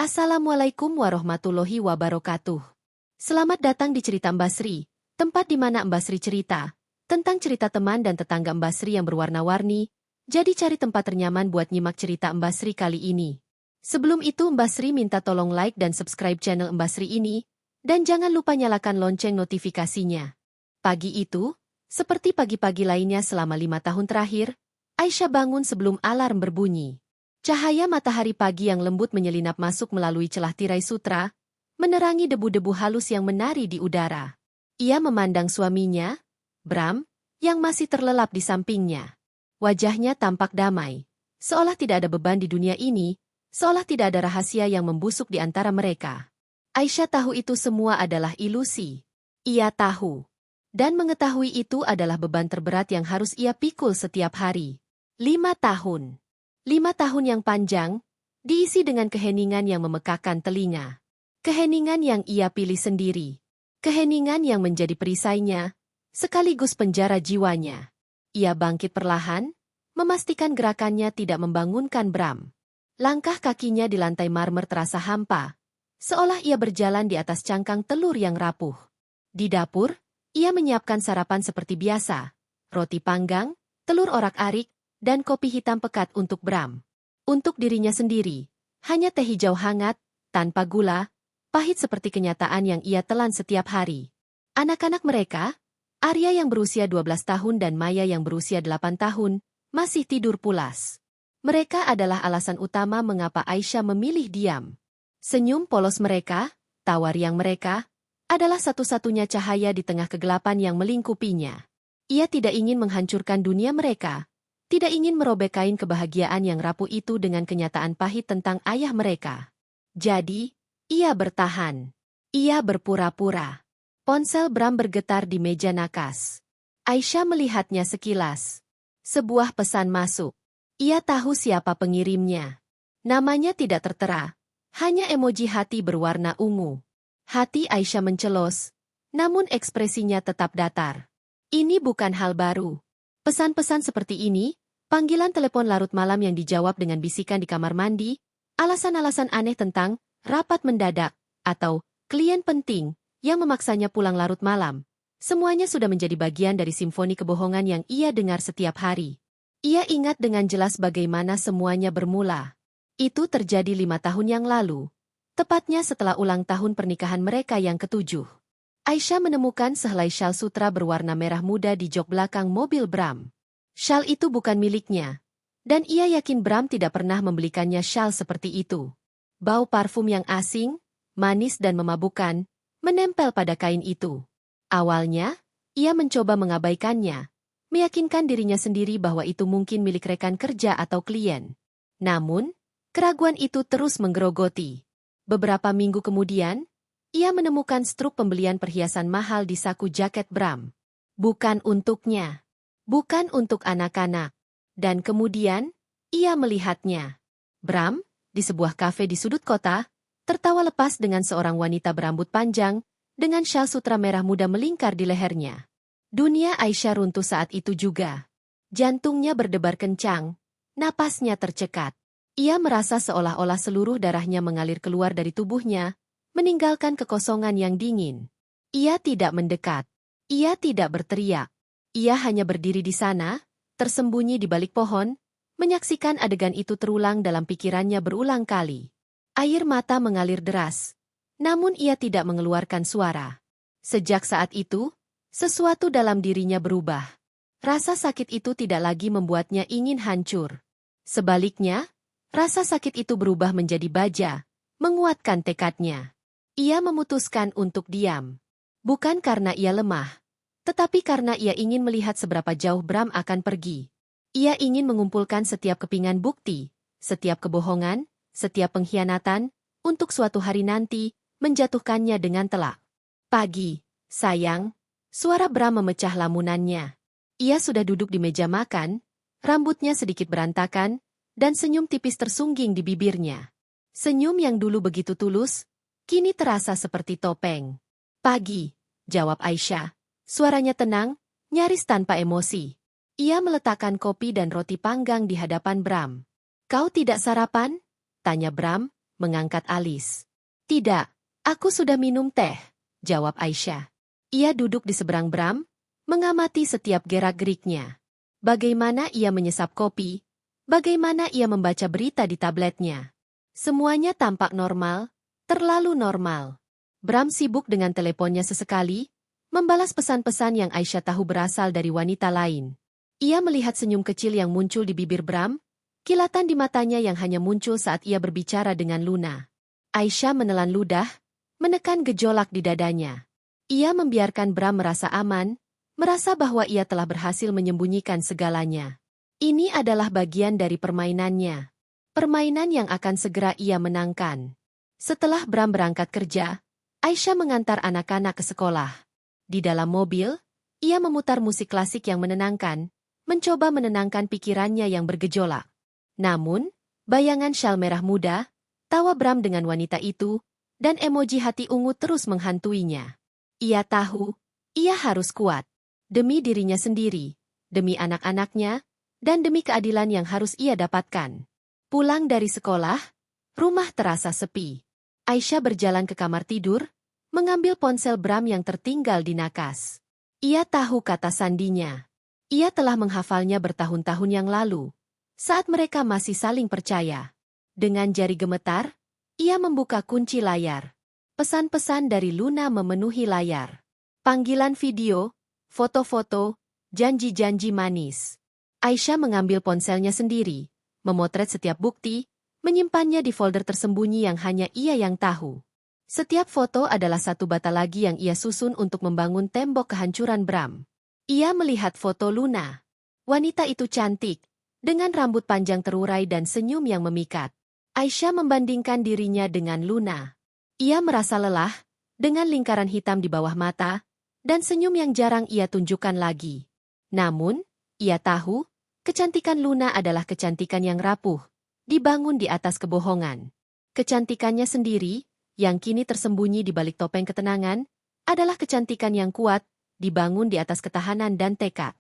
Assalamualaikum warahmatullahi wabarakatuh. Selamat datang di cerita Mbak Sri, tempat di mana Mbak Sri cerita tentang cerita teman dan tetangga Mbak Sri yang berwarna-warni. Jadi cari tempat ternyaman buat nyimak cerita Mbak Sri kali ini. Sebelum itu Mbak Sri minta tolong like dan subscribe channel Mbak Sri ini, dan jangan lupa nyalakan lonceng notifikasinya. Pagi itu, seperti pagi-pagi lainnya selama 5 tahun terakhir, Aisyah bangun sebelum alarm berbunyi. Cahaya matahari pagi yang lembut menyelinap masuk melalui celah tirai sutra, menerangi debu-debu halus yang menari di udara. Ia memandang suaminya, Bram, yang masih terlelap di sampingnya. Wajahnya tampak damai, seolah tidak ada beban di dunia ini, seolah tidak ada rahasia yang membusuk di antara mereka. Aisyah tahu itu semua adalah ilusi. Ia tahu. Dan mengetahui itu adalah beban terberat yang harus ia pikul setiap hari. 5 tahun. 5 tahun yang panjang, diisi dengan keheningan yang memekakkan telinga. Keheningan yang ia pilih sendiri. Keheningan yang menjadi perisainya, sekaligus penjara jiwanya. Ia bangkit perlahan, memastikan gerakannya tidak membangunkan Bram. Langkah kakinya di lantai marmer terasa hampa, seolah ia berjalan di atas cangkang telur yang rapuh. Di dapur, ia menyiapkan sarapan seperti biasa, roti panggang, telur orak-arik, dan kopi hitam pekat untuk Bram. Untuk dirinya sendiri, hanya teh hijau hangat, tanpa gula, pahit seperti kenyataan yang ia telan setiap hari. Anak-anak mereka, Arya yang berusia 12 tahun dan Maya yang berusia 8 tahun, masih tidur pulas. Mereka adalah alasan utama mengapa Aisyah memilih diam. Senyum polos mereka, tawa riang mereka, adalah satu-satunya cahaya di tengah kegelapan yang melingkupinya. Ia tidak ingin menghancurkan dunia mereka, tidak ingin merobek kain kebahagiaan yang rapuh itu dengan kenyataan pahit tentang ayah mereka. Jadi, ia bertahan. Ia berpura-pura. Ponsel Bram bergetar di meja nakas. Aisyah melihatnya sekilas. Sebuah pesan masuk. Ia tahu siapa pengirimnya. Namanya tidak tertera. Hanya emoji hati berwarna ungu. Hati Aisyah mencelos, namun ekspresinya tetap datar. Ini bukan hal baru. Pesan-pesan seperti ini, panggilan telepon larut malam yang dijawab dengan bisikan di kamar mandi, alasan-alasan aneh tentang rapat mendadak, atau klien penting yang memaksanya pulang larut malam. Semuanya sudah menjadi bagian dari simfoni kebohongan yang ia dengar setiap hari. Ia ingat dengan jelas bagaimana semuanya bermula. Itu terjadi 5 tahun yang lalu, tepatnya setelah ulang tahun pernikahan mereka yang ke-7. Aisyah menemukan sehelai syal sutra berwarna merah muda di jok belakang mobil Bram. Syal itu bukan miliknya, dan ia yakin Bram tidak pernah membelikannya syal seperti itu. Bau parfum yang asing, manis dan memabukkan, menempel pada kain itu. Awalnya, ia mencoba mengabaikannya, meyakinkan dirinya sendiri bahwa itu mungkin milik rekan kerja atau klien. Namun, keraguan itu terus menggerogoti. Beberapa minggu kemudian, ia menemukan struk pembelian perhiasan mahal di saku jaket Bram. Bukan untuknya. Bukan untuk anak-anak. Dan kemudian, ia melihatnya. Bram, di sebuah kafe di sudut kota, tertawa lepas dengan seorang wanita berambut panjang, dengan syal sutra merah muda melingkar di lehernya. Dunia Aisyah runtuh saat itu juga. Jantungnya berdebar kencang, napasnya tercekat. Ia merasa seolah-olah seluruh darahnya mengalir keluar dari tubuhnya, meninggalkan kekosongan yang dingin. Ia tidak mendekat. Ia tidak berteriak. Ia hanya berdiri di sana, tersembunyi di balik pohon, menyaksikan adegan itu terulang dalam pikirannya berulang kali. Air mata mengalir deras, namun ia tidak mengeluarkan suara. Sejak saat itu, sesuatu dalam dirinya berubah. Rasa sakit itu tidak lagi membuatnya ingin hancur. Sebaliknya, rasa sakit itu berubah menjadi baja, menguatkan tekadnya. Ia memutuskan untuk diam. Bukan karena ia lemah, tetapi karena ia ingin melihat seberapa jauh Bram akan pergi. Ia ingin mengumpulkan setiap kepingan bukti, setiap kebohongan, setiap pengkhianatan, untuk suatu hari nanti, menjatuhkannya dengan telak. Pagi, sayang, suara Bram memecah lamunannya. Ia sudah duduk di meja makan, rambutnya sedikit berantakan, dan senyum tipis tersungging di bibirnya. Senyum yang dulu begitu tulus, kini terasa seperti topeng. Pagi, jawab Aisyah. Suaranya tenang, nyaris tanpa emosi. Ia meletakkan kopi dan roti panggang di hadapan Bram. Kau tidak sarapan? Tanya Bram, mengangkat alis. Tidak, aku sudah minum teh, jawab Aisyah. Ia duduk di seberang Bram, mengamati setiap gerak-geriknya. Bagaimana ia menyesap kopi, bagaimana ia membaca berita di tabletnya. Semuanya tampak normal, terlalu normal. Bram sibuk dengan teleponnya sesekali, membalas pesan-pesan yang Aisyah tahu berasal dari wanita lain. Ia melihat senyum kecil yang muncul di bibir Bram, kilatan di matanya yang hanya muncul saat ia berbicara dengan Luna. Aisyah menelan ludah, menekan gejolak di dadanya. Ia membiarkan Bram merasa aman, merasa bahwa ia telah berhasil menyembunyikan segalanya. Ini adalah bagian dari permainannya. Permainan yang akan segera ia menangkan. Setelah Bram berangkat kerja, Aisyah mengantar anak-anak ke sekolah. Di dalam mobil, ia memutar musik klasik yang menenangkan, mencoba menenangkan pikirannya yang bergejolak. Namun, bayangan syal merah muda, tawa Bram dengan wanita itu, dan emoji hati ungu terus menghantuinya. Ia tahu, ia harus kuat. Demi dirinya sendiri, demi anak-anaknya, dan demi keadilan yang harus ia dapatkan. Pulang dari sekolah, rumah terasa sepi. Aisyah berjalan ke kamar tidur, mengambil ponsel Bram yang tertinggal di nakas. Ia tahu kata sandinya. Ia telah menghafalnya bertahun-tahun yang lalu, saat mereka masih saling percaya. Dengan jari gemetar, ia membuka kunci layar. Pesan-pesan dari Luna memenuhi layar. Panggilan video, foto-foto, janji-janji manis. Aisyah mengambil ponselnya sendiri, memotret setiap bukti, menyimpannya di folder tersembunyi yang hanya ia yang tahu. Setiap foto adalah satu bata lagi yang ia susun untuk membangun tembok kehancuran Bram. Ia melihat foto Luna. Wanita itu cantik, dengan rambut panjang terurai dan senyum yang memikat. Aisyah membandingkan dirinya dengan Luna. Ia merasa lelah, dengan lingkaran hitam di bawah mata, dan senyum yang jarang ia tunjukkan lagi. Namun, ia tahu, kecantikan Luna adalah kecantikan yang rapuh, dibangun di atas kebohongan. Kecantikannya sendiri, yang kini tersembunyi di balik topeng ketenangan, adalah kecantikan yang kuat, dibangun di atas ketahanan dan tekad.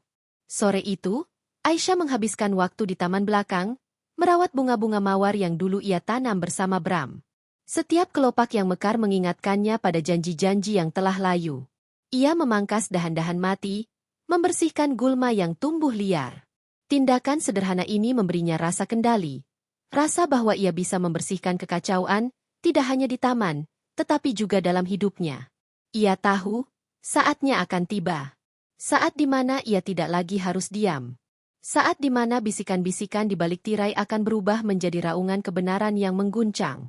Sore itu, Aisyah menghabiskan waktu di taman belakang, merawat bunga-bunga mawar yang dulu ia tanam bersama Bram. Setiap kelopak yang mekar mengingatkannya pada janji-janji yang telah layu. Ia memangkas dahan-dahan mati, membersihkan gulma yang tumbuh liar. Tindakan sederhana ini memberinya rasa kendali. Rasa bahwa ia bisa membersihkan kekacauan, tidak hanya di taman, tetapi juga dalam hidupnya. Ia tahu, saatnya akan tiba. Saat di mana ia tidak lagi harus diam. Saat di mana bisikan-bisikan di balik tirai akan berubah menjadi raungan kebenaran yang mengguncang.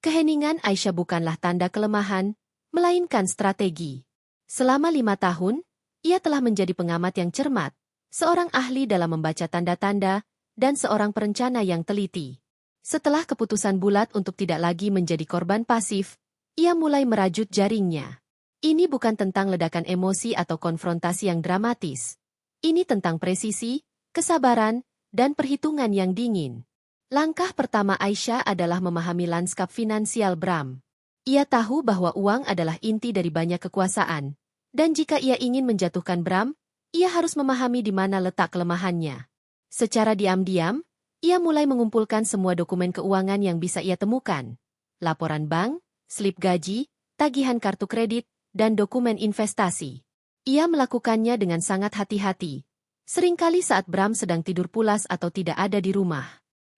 Keheningan Aisyah bukanlah tanda kelemahan, melainkan strategi. Selama 5 tahun, ia telah menjadi pengamat yang cermat, seorang ahli dalam membaca tanda-tanda, dan seorang perencana yang teliti. Setelah keputusan bulat untuk tidak lagi menjadi korban pasif, ia mulai merajut jaringnya. Ini bukan tentang ledakan emosi atau konfrontasi yang dramatis. Ini tentang presisi, kesabaran, dan perhitungan yang dingin. Langkah pertama Aisyah adalah memahami lanskap finansial Bram. Ia tahu bahwa uang adalah inti dari banyak kekuasaan, dan jika ia ingin menjatuhkan Bram, ia harus memahami di mana letak kelemahannya. Secara diam-diam, ia mulai mengumpulkan semua dokumen keuangan yang bisa ia temukan. Laporan bank, slip gaji, tagihan kartu kredit, dan dokumen investasi. Ia melakukannya dengan sangat hati-hati. Seringkali saat Bram sedang tidur pulas atau tidak ada di rumah.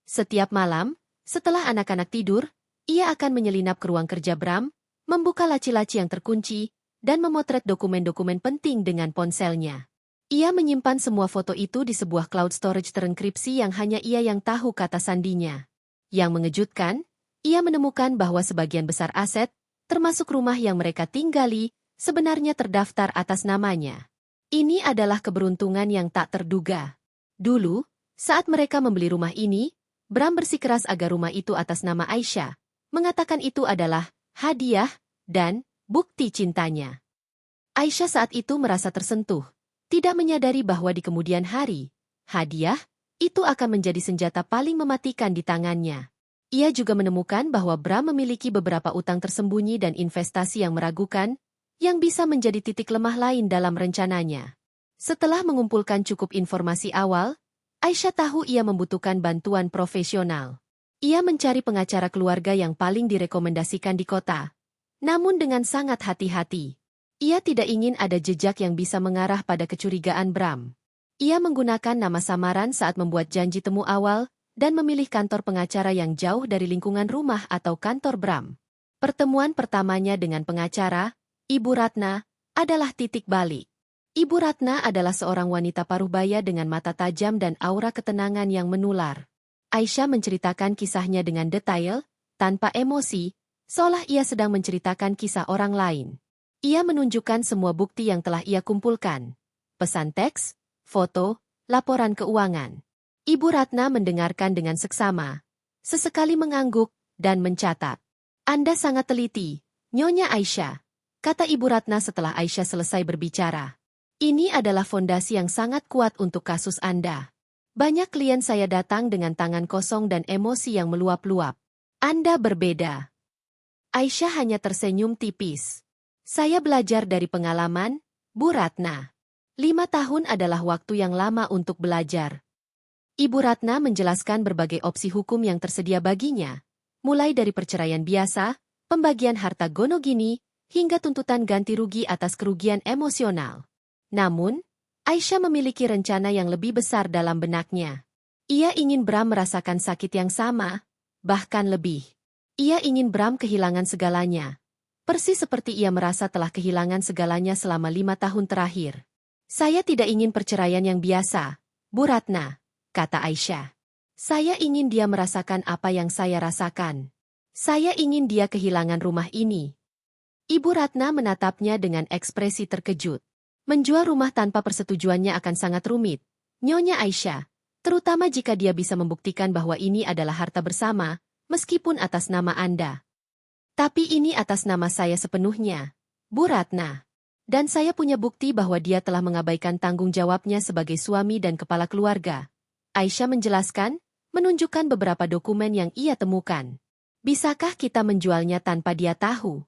Setiap malam, setelah anak-anak tidur, ia akan menyelinap ke ruang kerja Bram, membuka laci-laci yang terkunci, dan memotret dokumen-dokumen penting dengan ponselnya. Ia menyimpan semua foto itu di sebuah cloud storage terenkripsi yang hanya ia yang tahu kata sandinya. Yang mengejutkan, ia menemukan bahwa sebagian besar aset, termasuk rumah yang mereka tinggali, sebenarnya terdaftar atas namanya. Ini adalah keberuntungan yang tak terduga. Dulu, saat mereka membeli rumah ini, Bram bersikeras agar rumah itu atas nama Aisyah, mengatakan itu adalah hadiah dan bukti cintanya. Aisyah saat itu merasa tersentuh, tidak menyadari bahwa di kemudian hari, hadiah itu akan menjadi senjata paling mematikan di tangannya. Ia juga menemukan bahwa Bram memiliki beberapa utang tersembunyi dan investasi yang meragukan, yang bisa menjadi titik lemah lain dalam rencananya. Setelah mengumpulkan cukup informasi awal, Aisyah tahu ia membutuhkan bantuan profesional. Ia mencari pengacara keluarga yang paling direkomendasikan di kota. Namun dengan sangat hati-hati. Ia tidak ingin ada jejak yang bisa mengarah pada kecurigaan Bram. Ia menggunakan nama samaran saat membuat janji temu awal dan memilih kantor pengacara yang jauh dari lingkungan rumah atau kantor Bram. Pertemuan pertamanya dengan pengacara, Ibu Ratna, adalah titik balik. Ibu Ratna adalah seorang wanita paruh-baya dengan mata tajam dan aura ketenangan yang menular. Aisyah menceritakan kisahnya dengan detail, tanpa emosi, seolah ia sedang menceritakan kisah orang lain. Ia menunjukkan semua bukti yang telah ia kumpulkan. Pesan teks, foto, laporan keuangan. Ibu Ratna mendengarkan dengan seksama. Sesekali mengangguk dan mencatat. Anda sangat teliti, Nyonya Aisyah, kata Ibu Ratna setelah Aisyah selesai berbicara. Ini adalah fondasi yang sangat kuat untuk kasus Anda. Banyak klien saya datang dengan tangan kosong dan emosi yang meluap-luap. Anda berbeda. Aisyah hanya tersenyum tipis. Saya belajar dari pengalaman, Bu Ratna. 5 tahun adalah waktu yang lama untuk belajar. Ibu Ratna menjelaskan berbagai opsi hukum yang tersedia baginya, mulai dari perceraian biasa, pembagian harta gono gini, hingga tuntutan ganti rugi atas kerugian emosional. Namun, Aisyah memiliki rencana yang lebih besar dalam benaknya. Ia ingin Bram merasakan sakit yang sama, bahkan lebih. Ia ingin Bram kehilangan segalanya. Persis seperti ia merasa telah kehilangan segalanya selama 5 tahun terakhir. Saya tidak ingin perceraian yang biasa, Bu Ratna, kata Aisyah. Saya ingin dia merasakan apa yang saya rasakan. Saya ingin dia kehilangan rumah ini. Ibu Ratna menatapnya dengan ekspresi terkejut. Menjual rumah tanpa persetujuannya akan sangat rumit, Nyonya Aisyah, terutama jika dia bisa membuktikan bahwa ini adalah harta bersama, meskipun atas nama Anda. Tapi ini atas nama saya sepenuhnya, Bu Ratna. Dan saya punya bukti bahwa dia telah mengabaikan tanggung jawabnya sebagai suami dan kepala keluarga. Aisyah menjelaskan, menunjukkan beberapa dokumen yang ia temukan. Bisakah kita menjualnya tanpa dia tahu?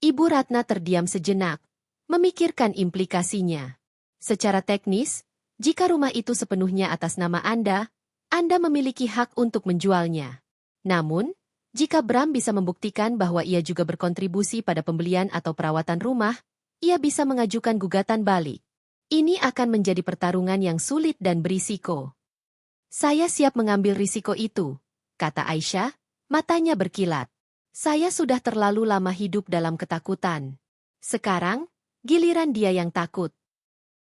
Ibu Ratna terdiam sejenak, memikirkan implikasinya. Secara teknis, jika rumah itu sepenuhnya atas nama Anda memiliki hak untuk menjualnya. Namun, jika Bram bisa membuktikan bahwa ia juga berkontribusi pada pembelian atau perawatan rumah, ia bisa mengajukan gugatan balik. Ini akan menjadi pertarungan yang sulit dan berisiko. Saya siap mengambil risiko itu, kata Aisyah, matanya berkilat. Saya sudah terlalu lama hidup dalam ketakutan. Sekarang, giliran dia yang takut.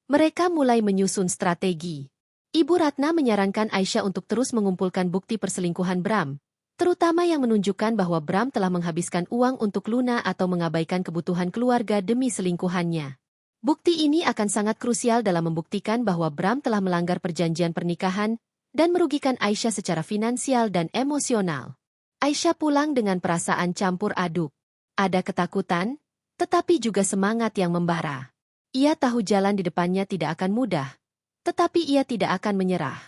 Mereka mulai menyusun strategi. Ibu Ratna menyarankan Aisyah untuk terus mengumpulkan bukti perselingkuhan Bram, terutama yang menunjukkan bahwa Bram telah menghabiskan uang untuk Luna atau mengabaikan kebutuhan keluarga demi selingkuhannya. Bukti ini akan sangat krusial dalam membuktikan bahwa Bram telah melanggar perjanjian pernikahan dan merugikan Aisyah secara finansial dan emosional. Aisyah pulang dengan perasaan campur aduk. Ada ketakutan, tetapi juga semangat yang membara. Ia tahu jalan di depannya tidak akan mudah, tetapi ia tidak akan menyerah.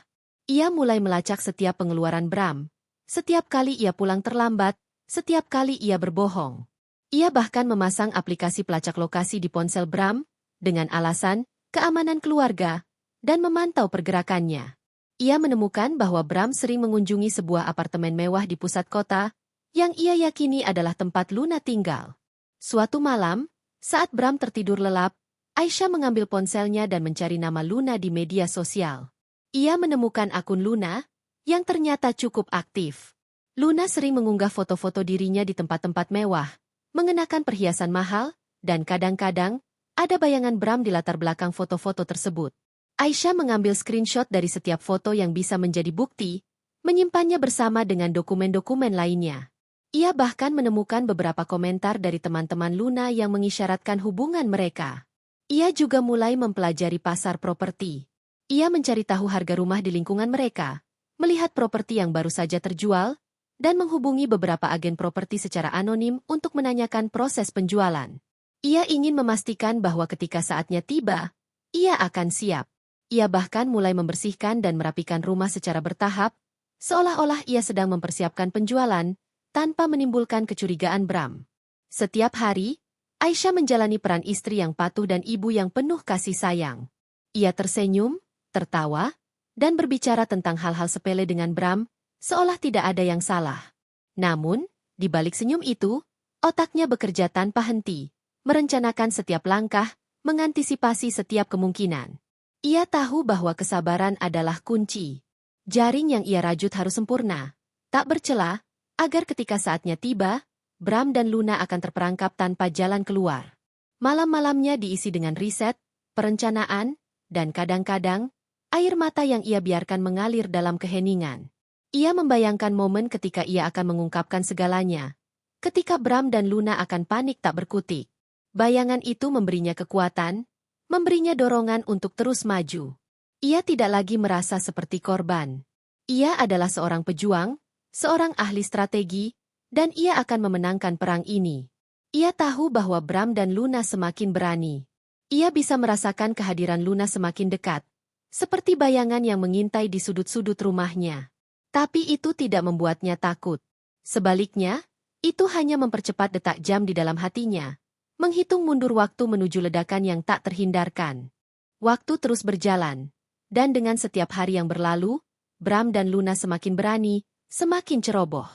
Ia mulai melacak setiap pengeluaran Bram. Setiap kali ia pulang terlambat, setiap kali ia berbohong. Ia bahkan memasang aplikasi pelacak lokasi di ponsel Bram, dengan alasan keamanan keluarga, dan memantau pergerakannya. Ia menemukan bahwa Bram sering mengunjungi sebuah apartemen mewah di pusat kota, yang ia yakini adalah tempat Luna tinggal. Suatu malam, saat Bram tertidur lelap, Aisyah mengambil ponselnya dan mencari nama Luna di media sosial. Ia menemukan akun Luna, yang ternyata cukup aktif. Luna sering mengunggah foto-foto dirinya di tempat-tempat mewah, mengenakan perhiasan mahal, dan kadang-kadang, ada bayangan Bram di latar belakang foto-foto tersebut. Aisyah mengambil screenshot dari setiap foto yang bisa menjadi bukti, menyimpannya bersama dengan dokumen-dokumen lainnya. Ia bahkan menemukan beberapa komentar dari teman-teman Luna yang mengisyaratkan hubungan mereka. Ia juga mulai mempelajari pasar properti. Ia mencari tahu harga rumah di lingkungan mereka, melihat properti yang baru saja terjual, dan menghubungi beberapa agen properti secara anonim untuk menanyakan proses penjualan. Ia ingin memastikan bahwa ketika saatnya tiba, ia akan siap. Ia bahkan mulai membersihkan dan merapikan rumah secara bertahap, seolah-olah ia sedang mempersiapkan penjualan, tanpa menimbulkan kecurigaan Bram. Setiap hari, Aisyah menjalani peran istri yang patuh dan ibu yang penuh kasih sayang. Ia tersenyum, tertawa, dan berbicara tentang hal-hal sepele dengan Bram, seolah tidak ada yang salah. Namun, di balik senyum itu, otaknya bekerja tanpa henti, merencanakan setiap langkah, mengantisipasi setiap kemungkinan. Ia tahu bahwa kesabaran adalah kunci. Jaring yang ia rajut harus sempurna, tak bercela, agar ketika saatnya tiba, Bram dan Luna akan terperangkap tanpa jalan keluar. Malam-malamnya diisi dengan riset, perencanaan, dan kadang-kadang, air mata yang ia biarkan mengalir dalam keheningan. Ia membayangkan momen ketika ia akan mengungkapkan segalanya, ketika Bram dan Luna akan panik tak berkutik. Bayangan itu memberinya kekuatan, memberinya dorongan untuk terus maju. Ia tidak lagi merasa seperti korban. Ia adalah seorang pejuang, seorang ahli strategi, dan ia akan memenangkan perang ini. Ia tahu bahwa Bram dan Luna semakin berani. Ia bisa merasakan kehadiran Luna semakin dekat, seperti bayangan yang mengintai di sudut-sudut rumahnya. Tapi itu tidak membuatnya takut. Sebaliknya, itu hanya mempercepat detak jam di dalam hatinya, menghitung mundur waktu menuju ledakan yang tak terhindarkan. Waktu terus berjalan, dan dengan setiap hari yang berlalu, Bram dan Luna semakin berani, semakin ceroboh.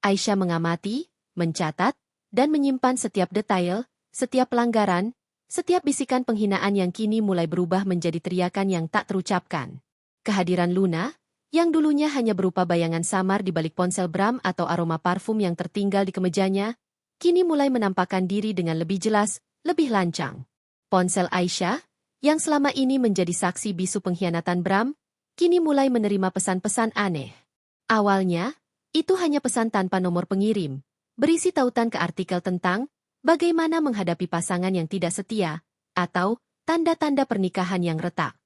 Aisyah mengamati, mencatat, dan menyimpan setiap detail, setiap pelanggaran, setiap bisikan penghinaan yang kini mulai berubah menjadi teriakan yang tak terucapkan. Kehadiran Luna, yang dulunya hanya berupa bayangan samar di balik ponsel Bram atau aroma parfum yang tertinggal di kemejanya, kini mulai menampakkan diri dengan lebih jelas, lebih lancang. Ponsel Aisyah, yang selama ini menjadi saksi bisu pengkhianatan Bram, kini mulai menerima pesan-pesan aneh. Awalnya, itu hanya pesan tanpa nomor pengirim, berisi tautan ke artikel tentang bagaimana menghadapi pasangan yang tidak setia, atau tanda-tanda pernikahan yang retak.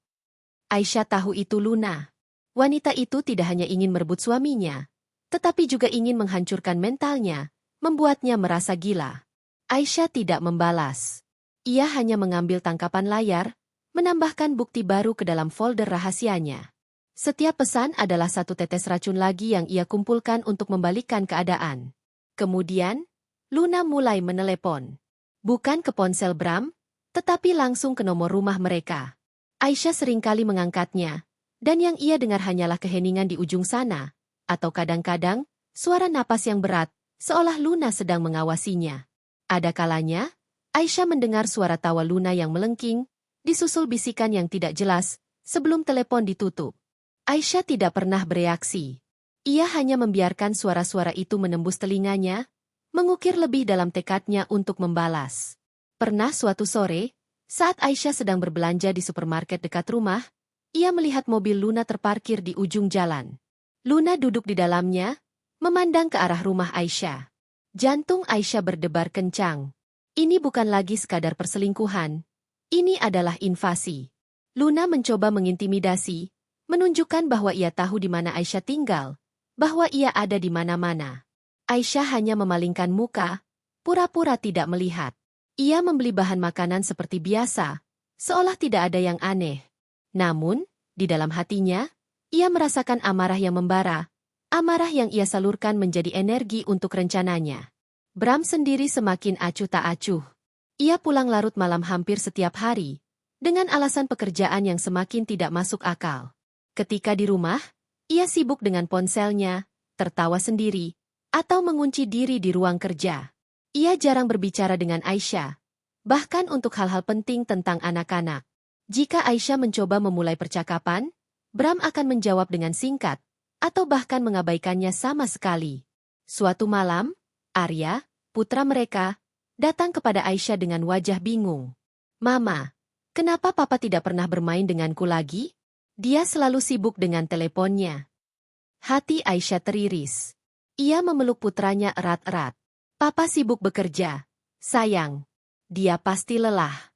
Aisyah tahu itu Luna. Wanita itu tidak hanya ingin merebut suaminya, tetapi juga ingin menghancurkan mentalnya, membuatnya merasa gila. Aisyah tidak membalas. Ia hanya mengambil tangkapan layar, menambahkan bukti baru ke dalam folder rahasianya. Setiap pesan adalah satu tetes racun lagi yang ia kumpulkan untuk membalikkan keadaan. Kemudian, Luna mulai menelepon. Bukan ke ponsel Bram, tetapi langsung ke nomor rumah mereka. Aisyah seringkali mengangkatnya, dan yang ia dengar hanyalah keheningan di ujung sana, atau kadang-kadang, suara napas yang berat, seolah Luna sedang mengawasinya. Ada kalanya, Aisyah mendengar suara tawa Luna yang melengking, disusul bisikan yang tidak jelas, sebelum telepon ditutup. Aisyah tidak pernah bereaksi. Ia hanya membiarkan suara-suara itu menembus telinganya, mengukir lebih dalam tekadnya untuk membalas. Pernah suatu sore, saat Aisyah sedang berbelanja di supermarket dekat rumah, ia melihat mobil Luna terparkir di ujung jalan. Luna duduk di dalamnya, memandang ke arah rumah Aisyah. Jantung Aisyah berdebar kencang. Ini bukan lagi sekadar perselingkuhan. Ini adalah invasi. Luna mencoba mengintimidasi, menunjukkan bahwa ia tahu di mana Aisyah tinggal, bahwa ia ada di mana-mana. Aisyah hanya memalingkan muka, pura-pura tidak melihat. Ia membeli bahan makanan seperti biasa, seolah tidak ada yang aneh. Namun, di dalam hatinya, ia merasakan amarah yang membara, amarah yang ia salurkan menjadi energi untuk rencananya. Bram sendiri semakin acuh tak acuh. Ia pulang larut malam hampir setiap hari, dengan alasan pekerjaan yang semakin tidak masuk akal. Ketika di rumah, ia sibuk dengan ponselnya, tertawa sendiri, atau mengunci diri di ruang kerja. Ia jarang berbicara dengan Aisyah, bahkan untuk hal-hal penting tentang anak-anak. Jika Aisyah mencoba memulai percakapan, Bram akan menjawab dengan singkat, atau bahkan mengabaikannya sama sekali. Suatu malam, Arya, putra mereka, datang kepada Aisyah dengan wajah bingung. "Mama, kenapa papa tidak pernah bermain denganku lagi? Dia selalu sibuk dengan teleponnya." Hati Aisyah teriris. Ia memeluk putranya erat-erat. "Papa sibuk bekerja, sayang. Dia pasti lelah."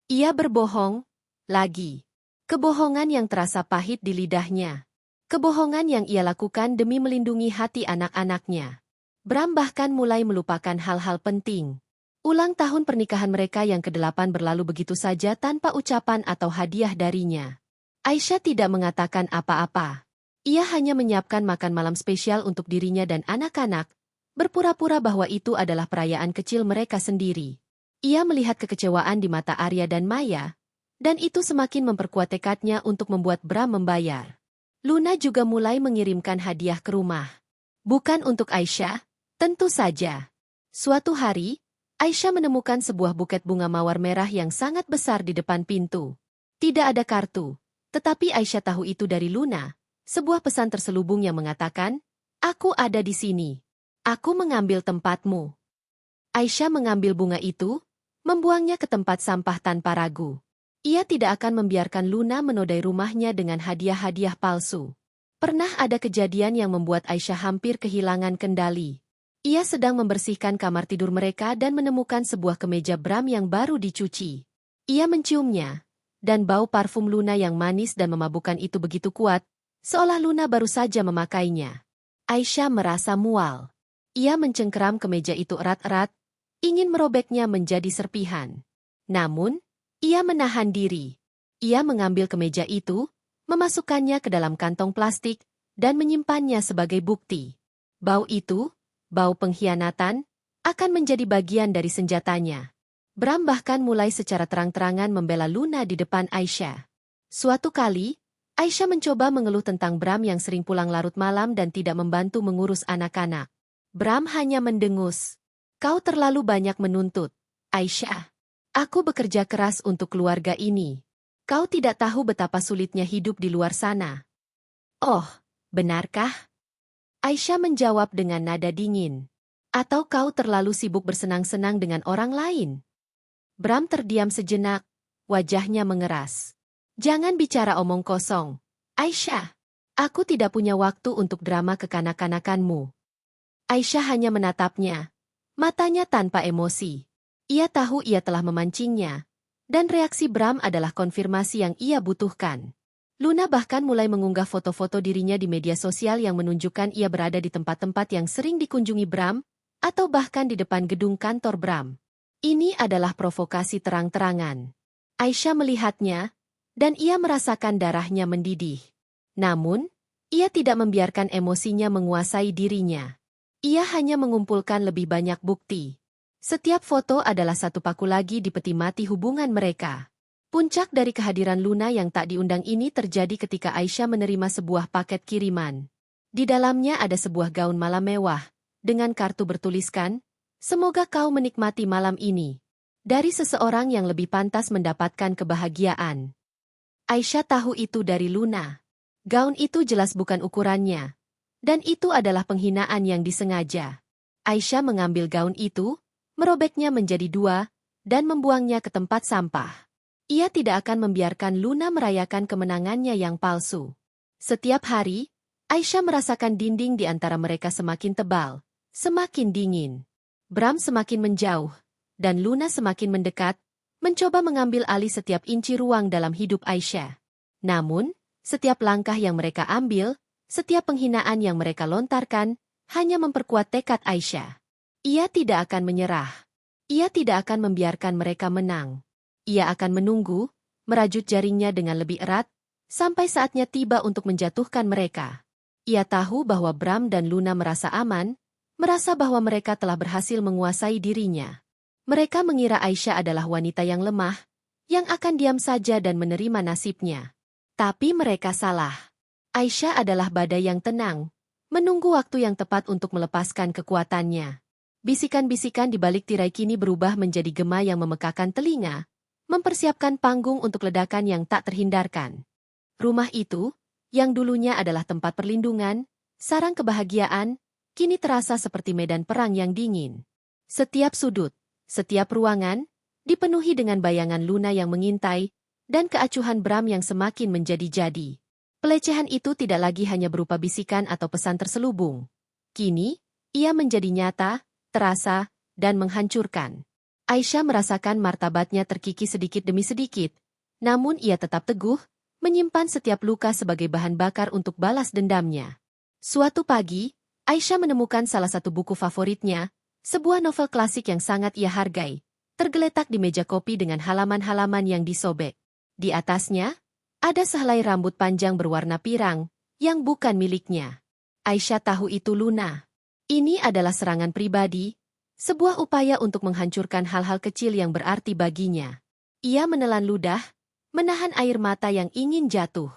Ia berbohong, lagi. Kebohongan yang terasa pahit di lidahnya. Kebohongan yang ia lakukan demi melindungi hati anak-anaknya. Bram bahkan mulai melupakan hal-hal penting. Ulang tahun pernikahan mereka yang ke-8 berlalu begitu saja tanpa ucapan atau hadiah darinya. Aisyah tidak mengatakan apa-apa. Ia hanya menyiapkan makan malam spesial untuk dirinya dan anak-anak, berpura-pura bahwa itu adalah perayaan kecil mereka sendiri. Ia melihat kekecewaan di mata Arya dan Maya, dan itu semakin memperkuat tekadnya untuk membuat Bram membayar. Luna juga mulai mengirimkan hadiah ke rumah. Bukan untuk Aisyah, tentu saja. Suatu hari, Aisyah menemukan sebuah buket bunga mawar merah yang sangat besar di depan pintu. Tidak ada kartu, tetapi Aisyah tahu itu dari Luna, sebuah pesan terselubung yang mengatakan, "Aku ada di sini. Aku mengambil tempatmu." Aisyah mengambil bunga itu, membuangnya ke tempat sampah tanpa ragu. Ia tidak akan membiarkan Luna menodai rumahnya dengan hadiah-hadiah palsu. Pernah ada kejadian yang membuat Aisyah hampir kehilangan kendali. Ia sedang membersihkan kamar tidur mereka dan menemukan sebuah kemeja Bram yang baru dicuci. Ia menciumnya, dan bau parfum Luna yang manis dan memabukkan itu begitu kuat, seolah Luna baru saja memakainya. Aisyah merasa mual. Ia mencengkeram kemeja itu erat-erat, ingin merobeknya menjadi serpihan. Namun, ia menahan diri. Ia mengambil kemeja itu, memasukkannya ke dalam kantong plastik, dan menyimpannya sebagai bukti. Bau itu, bau pengkhianatan, akan menjadi bagian dari senjatanya. Bram bahkan mulai secara terang-terangan membela Luna di depan Aisyah. Suatu kali, Aisyah mencoba mengeluh tentang Bram yang sering pulang larut malam dan tidak membantu mengurus anak-anak. Bram hanya mendengus. "Kau terlalu banyak menuntut, Aisyah. Aku bekerja keras untuk keluarga ini. Kau tidak tahu betapa sulitnya hidup di luar sana." "Oh, benarkah?" Aisyah menjawab dengan nada dingin. "Atau kau terlalu sibuk bersenang-senang dengan orang lain?" Bram terdiam sejenak, wajahnya mengeras. "Jangan bicara omong kosong, Aisyah. Aku tidak punya waktu untuk drama kekanak-kanakanmu." Aisyah hanya menatapnya, matanya tanpa emosi. Ia tahu ia telah memancingnya, dan reaksi Bram adalah konfirmasi yang ia butuhkan. Luna bahkan mulai mengunggah foto-foto dirinya di media sosial yang menunjukkan ia berada di tempat-tempat yang sering dikunjungi Bram, atau bahkan di depan gedung kantor Bram. Ini adalah provokasi terang-terangan. Aisyah melihatnya, dan ia merasakan darahnya mendidih. Namun, ia tidak membiarkan emosinya menguasai dirinya. Ia hanya mengumpulkan lebih banyak bukti. Setiap foto adalah satu paku lagi di peti mati hubungan mereka. Puncak dari kehadiran Luna yang tak diundang ini terjadi ketika Aisyah menerima sebuah paket kiriman. Di dalamnya ada sebuah gaun malam mewah, dengan kartu bertuliskan, "Semoga kau menikmati malam ini. Dari seseorang yang lebih pantas mendapatkan kebahagiaan." Aisyah tahu itu dari Luna. Gaun itu jelas bukan ukurannya. Dan itu adalah penghinaan yang disengaja. Aisyah mengambil gaun itu, merobeknya menjadi dua, dan membuangnya ke tempat sampah. Ia tidak akan membiarkan Luna merayakan kemenangannya yang palsu. Setiap hari, Aisyah merasakan dinding di antara mereka semakin tebal, semakin dingin. Bram semakin menjauh, dan Luna semakin mendekat, mencoba mengambil alih setiap inci ruang dalam hidup Aisyah. Namun, setiap langkah yang mereka ambil, setiap penghinaan yang mereka lontarkan, hanya memperkuat tekad Aisyah. Ia tidak akan menyerah. Ia tidak akan membiarkan mereka menang. Ia akan menunggu, merajut jaringnya dengan lebih erat, sampai saatnya tiba untuk menjatuhkan mereka. Ia tahu bahwa Bram dan Luna merasa aman, merasa bahwa mereka telah berhasil menguasai dirinya. Mereka mengira Aisyah adalah wanita yang lemah, yang akan diam saja dan menerima nasibnya. Tapi mereka salah. Aisyah adalah badai yang tenang, menunggu waktu yang tepat untuk melepaskan kekuatannya. Bisikan-bisikan di balik tirai kini berubah menjadi gema yang memekakan telinga, mempersiapkan panggung untuk ledakan yang tak terhindarkan. Rumah itu, yang dulunya adalah tempat perlindungan, sarang kebahagiaan, kini terasa seperti medan perang yang dingin. Setiap sudut, setiap ruangan, dipenuhi dengan bayangan Luna yang mengintai, dan keacuhan Bram yang semakin menjadi-jadi. Pelecehan itu tidak lagi hanya berupa bisikan atau pesan terselubung. Kini, ia menjadi nyata, terasa, dan menghancurkan. Aisyah merasakan martabatnya terkikis sedikit demi sedikit, namun ia tetap teguh, menyimpan setiap luka sebagai bahan bakar untuk balas dendamnya. Suatu pagi, Aisyah menemukan salah satu buku favoritnya, sebuah novel klasik yang sangat ia hargai, tergeletak di meja kopi dengan halaman-halaman yang disobek. Di atasnya, ada sehelai rambut panjang berwarna pirang, yang bukan miliknya. Aisyah tahu itu Luna. Ini adalah serangan pribadi, sebuah upaya untuk menghancurkan hal-hal kecil yang berarti baginya. Ia menelan ludah, menahan air mata yang ingin jatuh.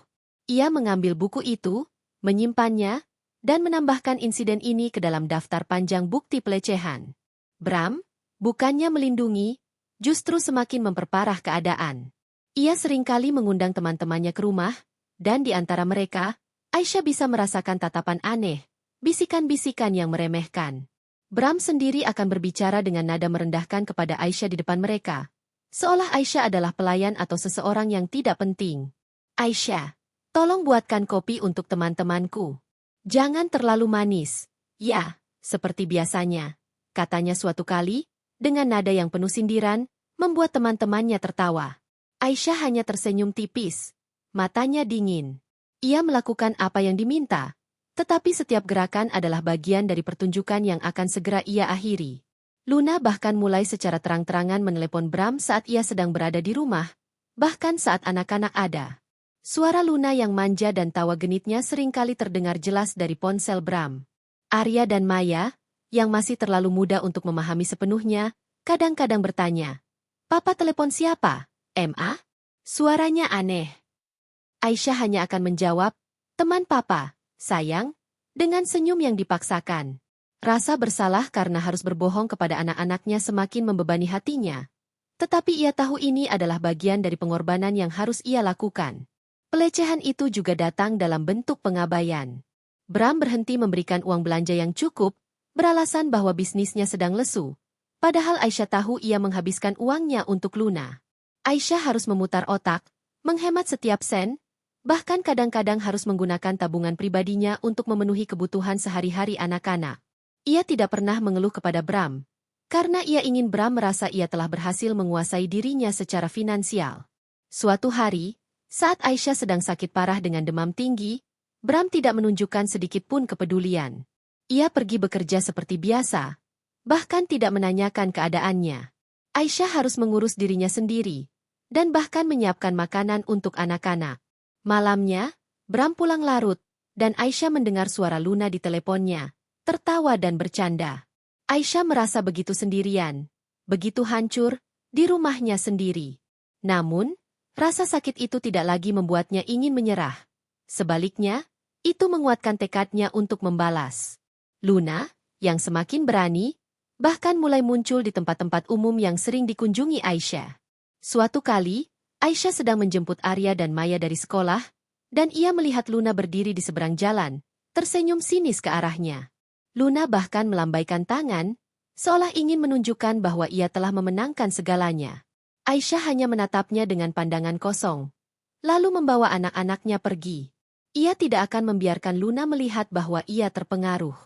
Ia mengambil buku itu, menyimpannya, dan menambahkan insiden ini ke dalam daftar panjang bukti pelecehan. Bram, bukannya melindungi, justru semakin memperparah keadaan. Ia seringkali mengundang teman-temannya ke rumah, dan di antara mereka, Aisyah bisa merasakan tatapan aneh, bisikan-bisikan yang meremehkan. Bram sendiri akan berbicara dengan nada merendahkan kepada Aisyah di depan mereka, seolah Aisyah adalah pelayan atau seseorang yang tidak penting. Aisyah, tolong buatkan kopi untuk teman-temanku. Jangan terlalu manis. Ya, seperti biasanya, katanya suatu kali, dengan nada yang penuh sindiran, membuat teman-temannya tertawa. Aisyah hanya tersenyum tipis, matanya dingin. Ia melakukan apa yang diminta, tetapi setiap gerakan adalah bagian dari pertunjukan yang akan segera ia akhiri. Luna bahkan mulai secara terang-terangan menelepon Bram saat ia sedang berada di rumah, bahkan saat anak-anak ada. Suara Luna yang manja dan tawa genitnya seringkali terdengar jelas dari ponsel Bram. Arya dan Maya, yang masih terlalu muda untuk memahami sepenuhnya, kadang-kadang bertanya, "Papa telepon siapa? MA?" Suaranya aneh. Aisyah hanya akan menjawab, "Teman Papa, sayang," dengan senyum yang dipaksakan. Rasa bersalah karena harus berbohong kepada anak-anaknya semakin membebani hatinya. Tetapi ia tahu ini adalah bagian dari pengorbanan yang harus ia lakukan. Pelecehan itu juga datang dalam bentuk pengabaian. Bram berhenti memberikan uang belanja yang cukup, beralasan bahwa bisnisnya sedang lesu. Padahal Aisyah tahu ia menghabiskan uangnya untuk Luna. Aisyah harus memutar otak, menghemat setiap sen, bahkan kadang-kadang harus menggunakan tabungan pribadinya untuk memenuhi kebutuhan sehari-hari anak-anak. Ia tidak pernah mengeluh kepada Bram, karena ia ingin Bram merasa ia telah berhasil menguasai dirinya secara finansial. Suatu hari, saat Aisyah sedang sakit parah dengan demam tinggi, Bram tidak menunjukkan sedikit pun kepedulian. Ia pergi bekerja seperti biasa, bahkan tidak menanyakan keadaannya. Aisyah harus mengurus dirinya sendiri, dan bahkan menyiapkan makanan untuk anak-anak. Malamnya, Bram pulang larut, dan Aisyah mendengar suara Luna di teleponnya, tertawa dan bercanda. Aisyah merasa begitu sendirian, begitu hancur, di rumahnya sendiri. Namun, rasa sakit itu tidak lagi membuatnya ingin menyerah. Sebaliknya, itu menguatkan tekadnya untuk membalas. Luna, yang semakin berani, bahkan mulai muncul di tempat-tempat umum yang sering dikunjungi Aisyah. Suatu kali, Aisyah sedang menjemput Arya dan Maya dari sekolah, dan ia melihat Luna berdiri di seberang jalan, tersenyum sinis ke arahnya. Luna bahkan melambaikan tangan, seolah ingin menunjukkan bahwa ia telah memenangkan segalanya. Aisyah hanya menatapnya dengan pandangan kosong, lalu membawa anak-anaknya pergi. Ia tidak akan membiarkan Luna melihat bahwa ia terpengaruh.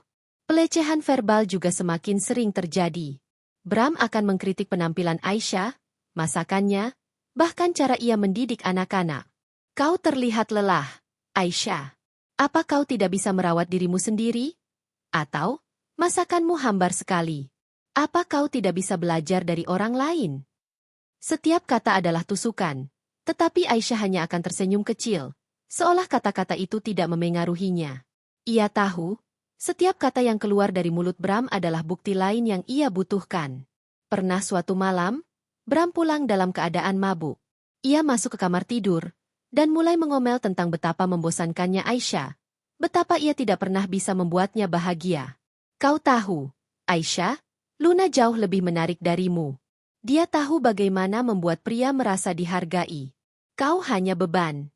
Pelecehan verbal juga semakin sering terjadi. Bram akan mengkritik penampilan Aisyah, masakannya, bahkan cara ia mendidik anak-anak. "Kau terlihat lelah, Aisyah. Apa kau tidak bisa merawat dirimu sendiri? Atau, masakanmu hambar sekali. Apa kau tidak bisa belajar dari orang lain?" Setiap kata adalah tusukan, tetapi Aisyah hanya akan tersenyum kecil, seolah kata-kata itu tidak memengaruhinya. Ia tahu, setiap kata yang keluar dari mulut Bram adalah bukti lain yang ia butuhkan. Pernah suatu malam, Bram pulang dalam keadaan mabuk. Ia masuk ke kamar tidur, dan mulai mengomel tentang betapa membosankannya Aisyah. Betapa ia tidak pernah bisa membuatnya bahagia. "Kau tahu, Aisyah, Luna jauh lebih menarik darimu. Dia tahu bagaimana membuat pria merasa dihargai. Kau hanya beban."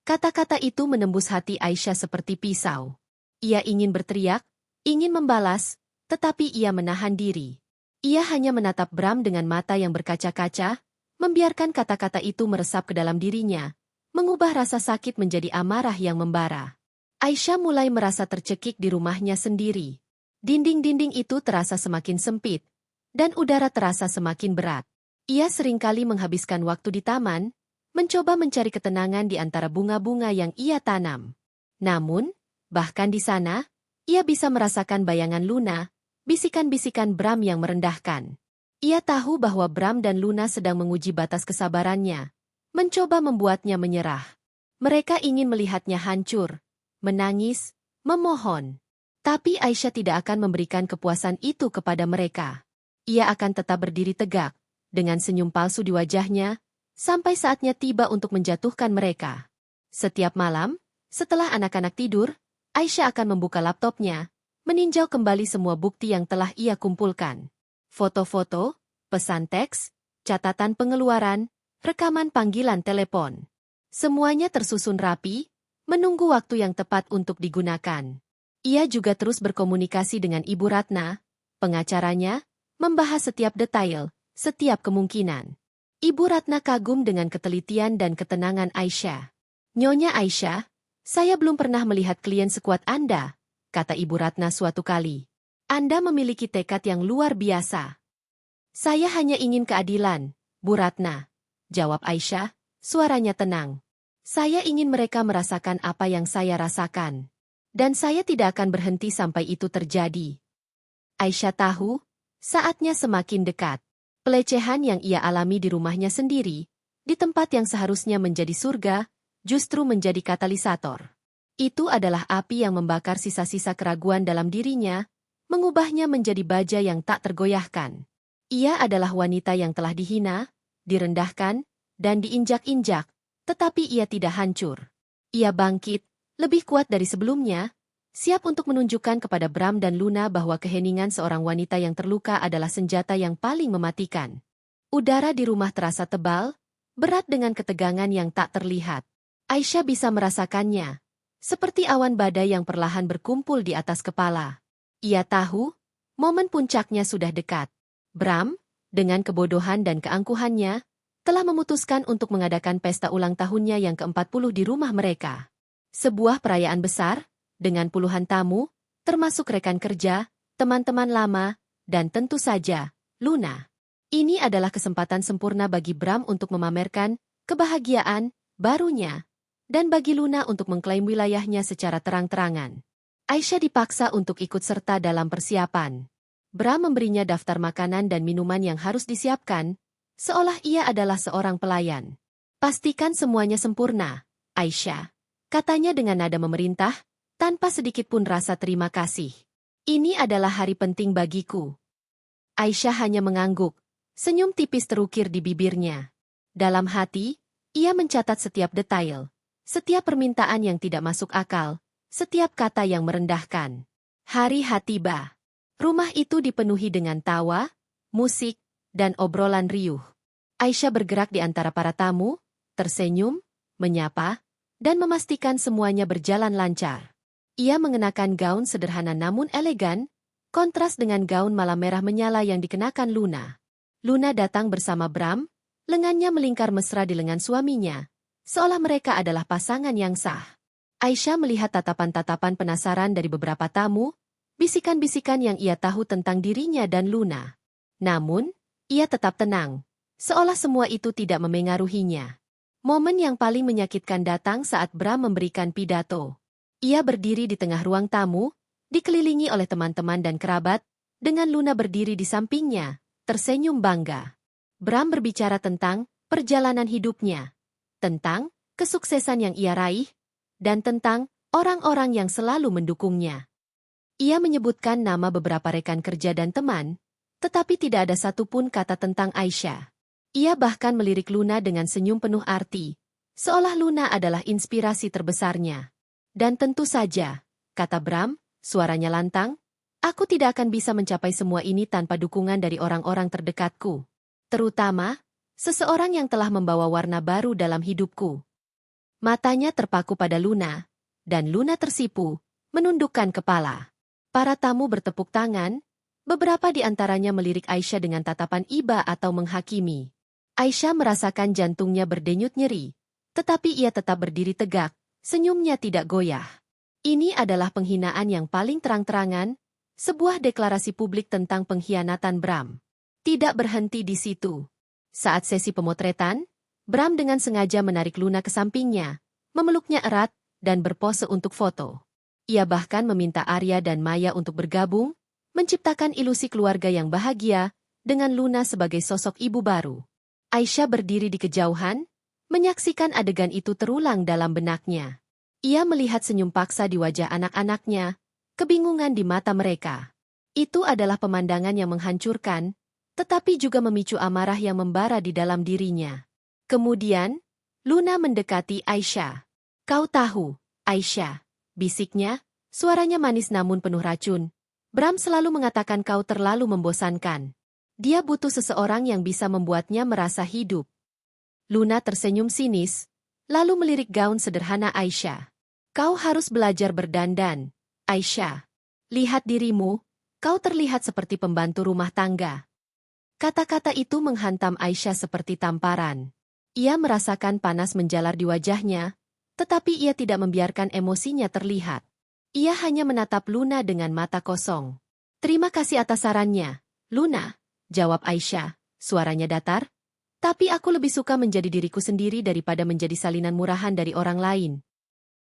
Kata-kata itu menembus hati Aisyah seperti pisau. Ia ingin berteriak, ingin membalas, tetapi ia menahan diri. Ia hanya menatap Bram dengan mata yang berkaca-kaca, membiarkan kata-kata itu meresap ke dalam dirinya, mengubah rasa sakit menjadi amarah yang membara. Aisyah mulai merasa tercekik di rumahnya sendiri. Dinding-dinding itu terasa semakin sempit, dan udara terasa semakin berat. Ia seringkali menghabiskan waktu di taman, mencoba mencari ketenangan di antara bunga-bunga yang ia tanam. Namun, bahkan di sana, ia bisa merasakan bayangan Luna, bisikan-bisikan Bram yang merendahkan. Ia tahu bahwa Bram dan Luna sedang menguji batas kesabarannya, mencoba membuatnya menyerah. Mereka ingin melihatnya hancur, menangis, memohon. Tapi Aisyah tidak akan memberikan kepuasan itu kepada mereka. Ia akan tetap berdiri tegak, dengan senyum palsu di wajahnya, sampai saatnya tiba untuk menjatuhkan mereka. Setiap malam, setelah anak-anak tidur, Aisyah akan membuka laptopnya, meninjau kembali semua bukti yang telah ia kumpulkan. Foto-foto, pesan teks, catatan pengeluaran, rekaman panggilan telepon. Semuanya tersusun rapi, menunggu waktu yang tepat untuk digunakan. Ia juga terus berkomunikasi dengan Ibu Ratna, pengacaranya, membahas setiap detail, setiap kemungkinan. Ibu Ratna kagum dengan ketelitian dan ketenangan Aisyah. "Nyonya Aisyah, saya belum pernah melihat klien sekuat Anda," kata Ibu Ratna suatu kali. "Anda memiliki tekad yang luar biasa." "Saya hanya ingin keadilan, Bu Ratna," jawab Aisyah, suaranya tenang. "Saya ingin mereka merasakan apa yang saya rasakan. Dan saya tidak akan berhenti sampai itu terjadi." Aisyah tahu, saatnya semakin dekat. Pelecehan yang ia alami di rumahnya sendiri, di tempat yang seharusnya menjadi surga, justru menjadi katalisator. Itu adalah api yang membakar sisa-sisa keraguan dalam dirinya, mengubahnya menjadi baja yang tak tergoyahkan. Ia adalah wanita yang telah dihina, direndahkan, dan diinjak-injak, tetapi ia tidak hancur. Ia bangkit, lebih kuat dari sebelumnya, siap untuk menunjukkan kepada Bram dan Luna bahwa keheningan seorang wanita yang terluka adalah senjata yang paling mematikan. Udara di rumah terasa tebal, berat dengan ketegangan yang tak terlihat. Aisyah bisa merasakannya, seperti awan badai yang perlahan berkumpul di atas kepala. Ia tahu, momen puncaknya sudah dekat. Bram, dengan kebodohan dan keangkuhannya, telah memutuskan untuk mengadakan pesta ulang tahunnya yang ke-40 di rumah mereka. Sebuah perayaan besar, dengan puluhan tamu, termasuk rekan kerja, teman-teman lama, dan tentu saja, Luna. Ini adalah kesempatan sempurna bagi Bram untuk memamerkan kebahagiaan barunya, dan bagi Luna untuk mengklaim wilayahnya secara terang-terangan. Aisyah dipaksa untuk ikut serta dalam persiapan. Bram memberinya daftar makanan dan minuman yang harus disiapkan, seolah ia adalah seorang pelayan. "Pastikan semuanya sempurna, Aisyah," katanya dengan nada memerintah, tanpa sedikit pun rasa terima kasih. "Ini adalah hari penting bagiku." Aisyah hanya mengangguk, senyum tipis terukir di bibirnya. Dalam hati, ia mencatat setiap detail, setiap permintaan yang tidak masuk akal, setiap kata yang merendahkan. Hari H tiba. Rumah itu dipenuhi dengan tawa, musik, dan obrolan riuh. Aisyah bergerak di antara para tamu, tersenyum, menyapa, dan memastikan semuanya berjalan lancar. Ia mengenakan gaun sederhana namun elegan, kontras dengan gaun malam merah menyala yang dikenakan Luna. Luna datang bersama Bram, lengannya melingkar mesra di lengan suaminya, seolah mereka adalah pasangan yang sah. Aisyah melihat tatapan-tatapan penasaran dari beberapa tamu, bisikan-bisikan yang ia tahu tentang dirinya dan Luna. Namun, ia tetap tenang, seolah semua itu tidak memengaruhinya. Momen yang paling menyakitkan datang saat Bram memberikan pidato. Ia berdiri di tengah ruang tamu, dikelilingi oleh teman-teman dan kerabat, dengan Luna berdiri di sampingnya, tersenyum bangga. Bram berbicara tentang perjalanan hidupnya, tentang kesuksesan yang ia raih, dan tentang orang-orang yang selalu mendukungnya. Ia menyebutkan nama beberapa rekan kerja dan teman, tetapi tidak ada satupun kata tentang Aisyah. Ia bahkan melirik Luna dengan senyum penuh arti, seolah Luna adalah inspirasi terbesarnya. "Dan tentu saja," kata Bram, suaranya lantang, "aku tidak akan bisa mencapai semua ini tanpa dukungan dari orang-orang terdekatku. Terutama, seseorang yang telah membawa warna baru dalam hidupku." Matanya terpaku pada Luna, dan Luna tersipu, menundukkan kepala. Para tamu bertepuk tangan, beberapa di antaranya melirik Aisyah dengan tatapan iba atau menghakimi. Aisyah merasakan jantungnya berdenyut nyeri, tetapi ia tetap berdiri tegak, senyumnya tidak goyah. Ini adalah penghinaan yang paling terang-terangan, sebuah deklarasi publik tentang pengkhianatan Bram. Tidak berhenti di situ. Saat sesi pemotretan, Bram dengan sengaja menarik Luna ke sampingnya, memeluknya erat, dan berpose untuk foto. Ia bahkan meminta Arya dan Maya untuk bergabung, menciptakan ilusi keluarga yang bahagia, dengan Luna sebagai sosok ibu baru. Aisyah berdiri di kejauhan, menyaksikan adegan itu terulang dalam benaknya. Ia melihat senyum paksa di wajah anak-anaknya, kebingungan di mata mereka. Itu adalah pemandangan yang menghancurkan, tetapi juga memicu amarah yang membara di dalam dirinya. Kemudian, Luna mendekati Aisyah. Kau tahu, Aisyah, bisiknya, suaranya manis namun penuh racun. Bram selalu mengatakan kau terlalu membosankan. Dia butuh seseorang yang bisa membuatnya merasa hidup. Luna tersenyum sinis, lalu melirik gaun sederhana Aisyah. Kau harus belajar berdandan, Aisyah. Lihat dirimu, kau terlihat seperti pembantu rumah tangga. Kata-kata itu menghantam Aisyah seperti tamparan. Ia merasakan panas menjalar di wajahnya, tetapi ia tidak membiarkan emosinya terlihat. Ia hanya menatap Luna dengan mata kosong. Terima kasih atas sarannya, Luna, jawab Aisyah, suaranya datar. Tapi aku lebih suka menjadi diriku sendiri daripada menjadi salinan murahan dari orang lain.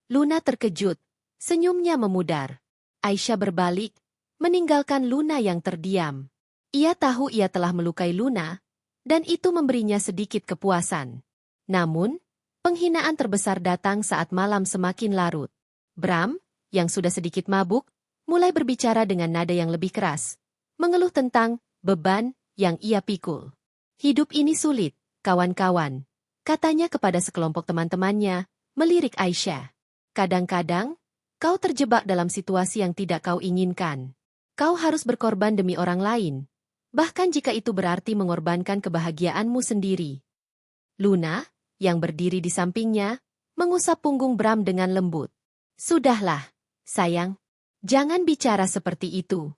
Luna terkejut, senyumnya memudar. Aisyah berbalik, meninggalkan Luna yang terdiam. Ia tahu ia telah melukai Luna, dan itu memberinya sedikit kepuasan. Namun, penghinaan terbesar datang saat malam semakin larut. Bram, yang sudah sedikit mabuk, mulai berbicara dengan nada yang lebih keras, mengeluh tentang beban yang ia pikul. Hidup ini sulit, kawan-kawan, katanya kepada sekelompok teman-temannya, melirik Aisyah. Kadang-kadang, kau terjebak dalam situasi yang tidak kau inginkan. Kau harus berkorban demi orang lain, bahkan jika itu berarti mengorbankan kebahagiaanmu sendiri. Luna, yang berdiri di sampingnya, mengusap punggung Bram dengan lembut. Sudahlah, sayang, jangan bicara seperti itu.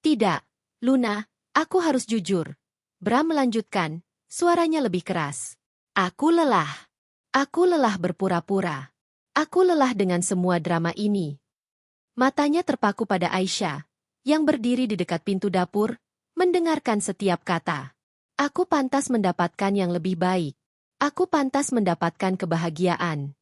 Tidak, Luna, aku harus jujur. Bram melanjutkan, suaranya lebih keras. Aku lelah. Aku lelah berpura-pura. Aku lelah dengan semua drama ini. Matanya terpaku pada Aisyah, yang berdiri di dekat pintu dapur, mendengarkan setiap kata. Aku pantas mendapatkan yang lebih baik. Aku pantas mendapatkan kebahagiaan.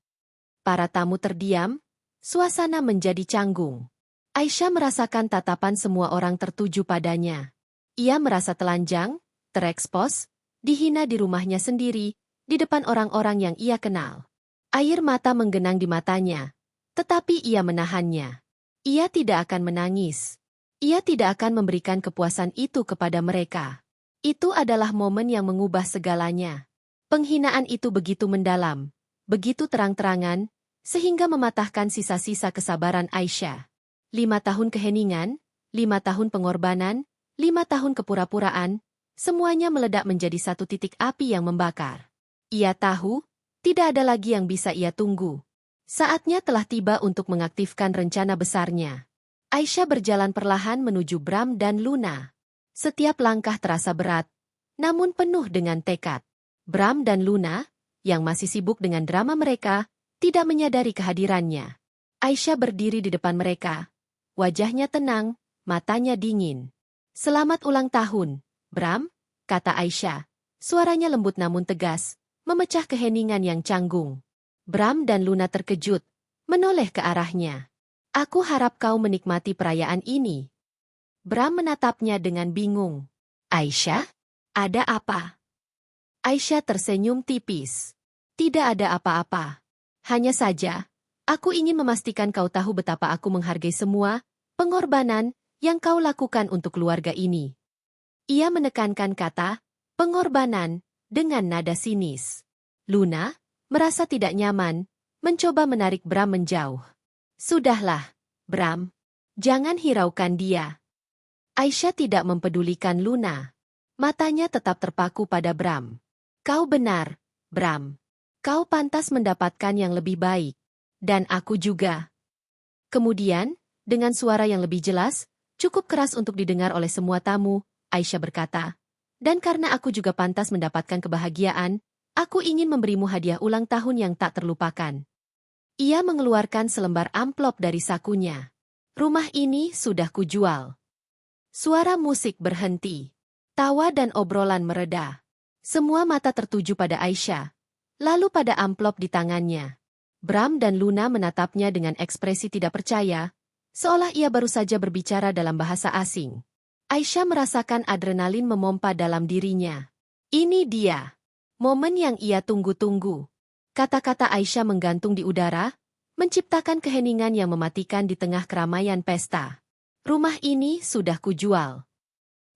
Para tamu terdiam, suasana menjadi canggung. Aisyah merasakan tatapan semua orang tertuju padanya. Ia merasa telanjang, terekspos, dihina di rumahnya sendiri, di depan orang-orang yang ia kenal. Air mata menggenang di matanya, tetapi ia menahannya. Ia tidak akan menangis. Ia tidak akan memberikan kepuasan itu kepada mereka. Itu adalah momen yang mengubah segalanya. Penghinaan itu begitu mendalam, begitu terang-terangan, sehingga mematahkan sisa-sisa kesabaran Aisyah. 5 tahun keheningan, 5 tahun pengorbanan, 5 tahun kepura-puraan, semuanya meledak menjadi satu titik api yang membakar. Ia tahu, tidak ada lagi yang bisa ia tunggu. Saatnya telah tiba untuk mengaktifkan rencana besarnya. Aisyah berjalan perlahan menuju Bram dan Luna. Setiap langkah terasa berat, namun penuh dengan tekad. Bram dan Luna, yang masih sibuk dengan drama mereka, tidak menyadari kehadirannya. Aisyah berdiri di depan mereka. Wajahnya tenang, matanya dingin. Selamat ulang tahun, Bram, kata Aisyah. Suaranya lembut namun tegas, memecah keheningan yang canggung. Bram dan Luna terkejut, menoleh ke arahnya. Aku harap kau menikmati perayaan ini. Bram menatapnya dengan bingung. Aisyah, ada apa? Aisyah tersenyum tipis. Tidak ada apa-apa. Hanya saja, aku ingin memastikan kau tahu betapa aku menghargai semua pengorbanan yang kau lakukan untuk keluarga ini. Ia menekankan kata pengorbanan dengan nada sinis. Luna, merasa tidak nyaman, mencoba menarik Bram menjauh. Sudahlah, Bram. Jangan hiraukan dia. Aisyah tidak mempedulikan Luna. Matanya tetap terpaku pada Bram. Kau benar, Bram. Kau pantas mendapatkan yang lebih baik. Dan aku juga. Kemudian, dengan suara yang lebih jelas, cukup keras untuk didengar oleh semua tamu, Aisyah berkata, dan karena aku juga pantas mendapatkan kebahagiaan, aku ingin memberimu hadiah ulang tahun yang tak terlupakan. Ia mengeluarkan selembar amplop dari sakunya. Rumah ini sudah kujual. Suara musik berhenti. Tawa dan obrolan mereda. Semua mata tertuju pada Aisyah, lalu pada amplop di tangannya. Bram dan Luna menatapnya dengan ekspresi tidak percaya, seolah ia baru saja berbicara dalam bahasa asing. Aisyah merasakan adrenalin memompa dalam dirinya. Ini dia. Momen yang ia tunggu-tunggu. Kata-kata Aisyah menggantung di udara, menciptakan keheningan yang mematikan di tengah keramaian pesta. Rumah ini sudah kujual.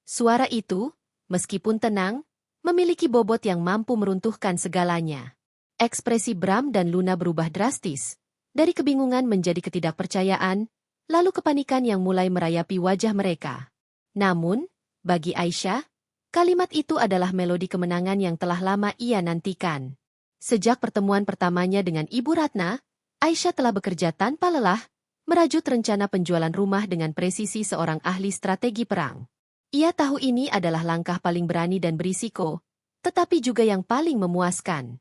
Suara itu, meskipun tenang, memiliki bobot yang mampu meruntuhkan segalanya. Ekspresi Bram dan Luna berubah drastis, dari kebingungan menjadi ketidakpercayaan, lalu kepanikan yang mulai merayapi wajah mereka. Namun, bagi Aisyah, kalimat itu adalah melodi kemenangan yang telah lama ia nantikan. Sejak pertemuan pertamanya dengan Ibu Ratna, Aisyah telah bekerja tanpa lelah, merajut rencana penjualan rumah dengan presisi seorang ahli strategi perang. Ia tahu ini adalah langkah paling berani dan berisiko, tetapi juga yang paling memuaskan.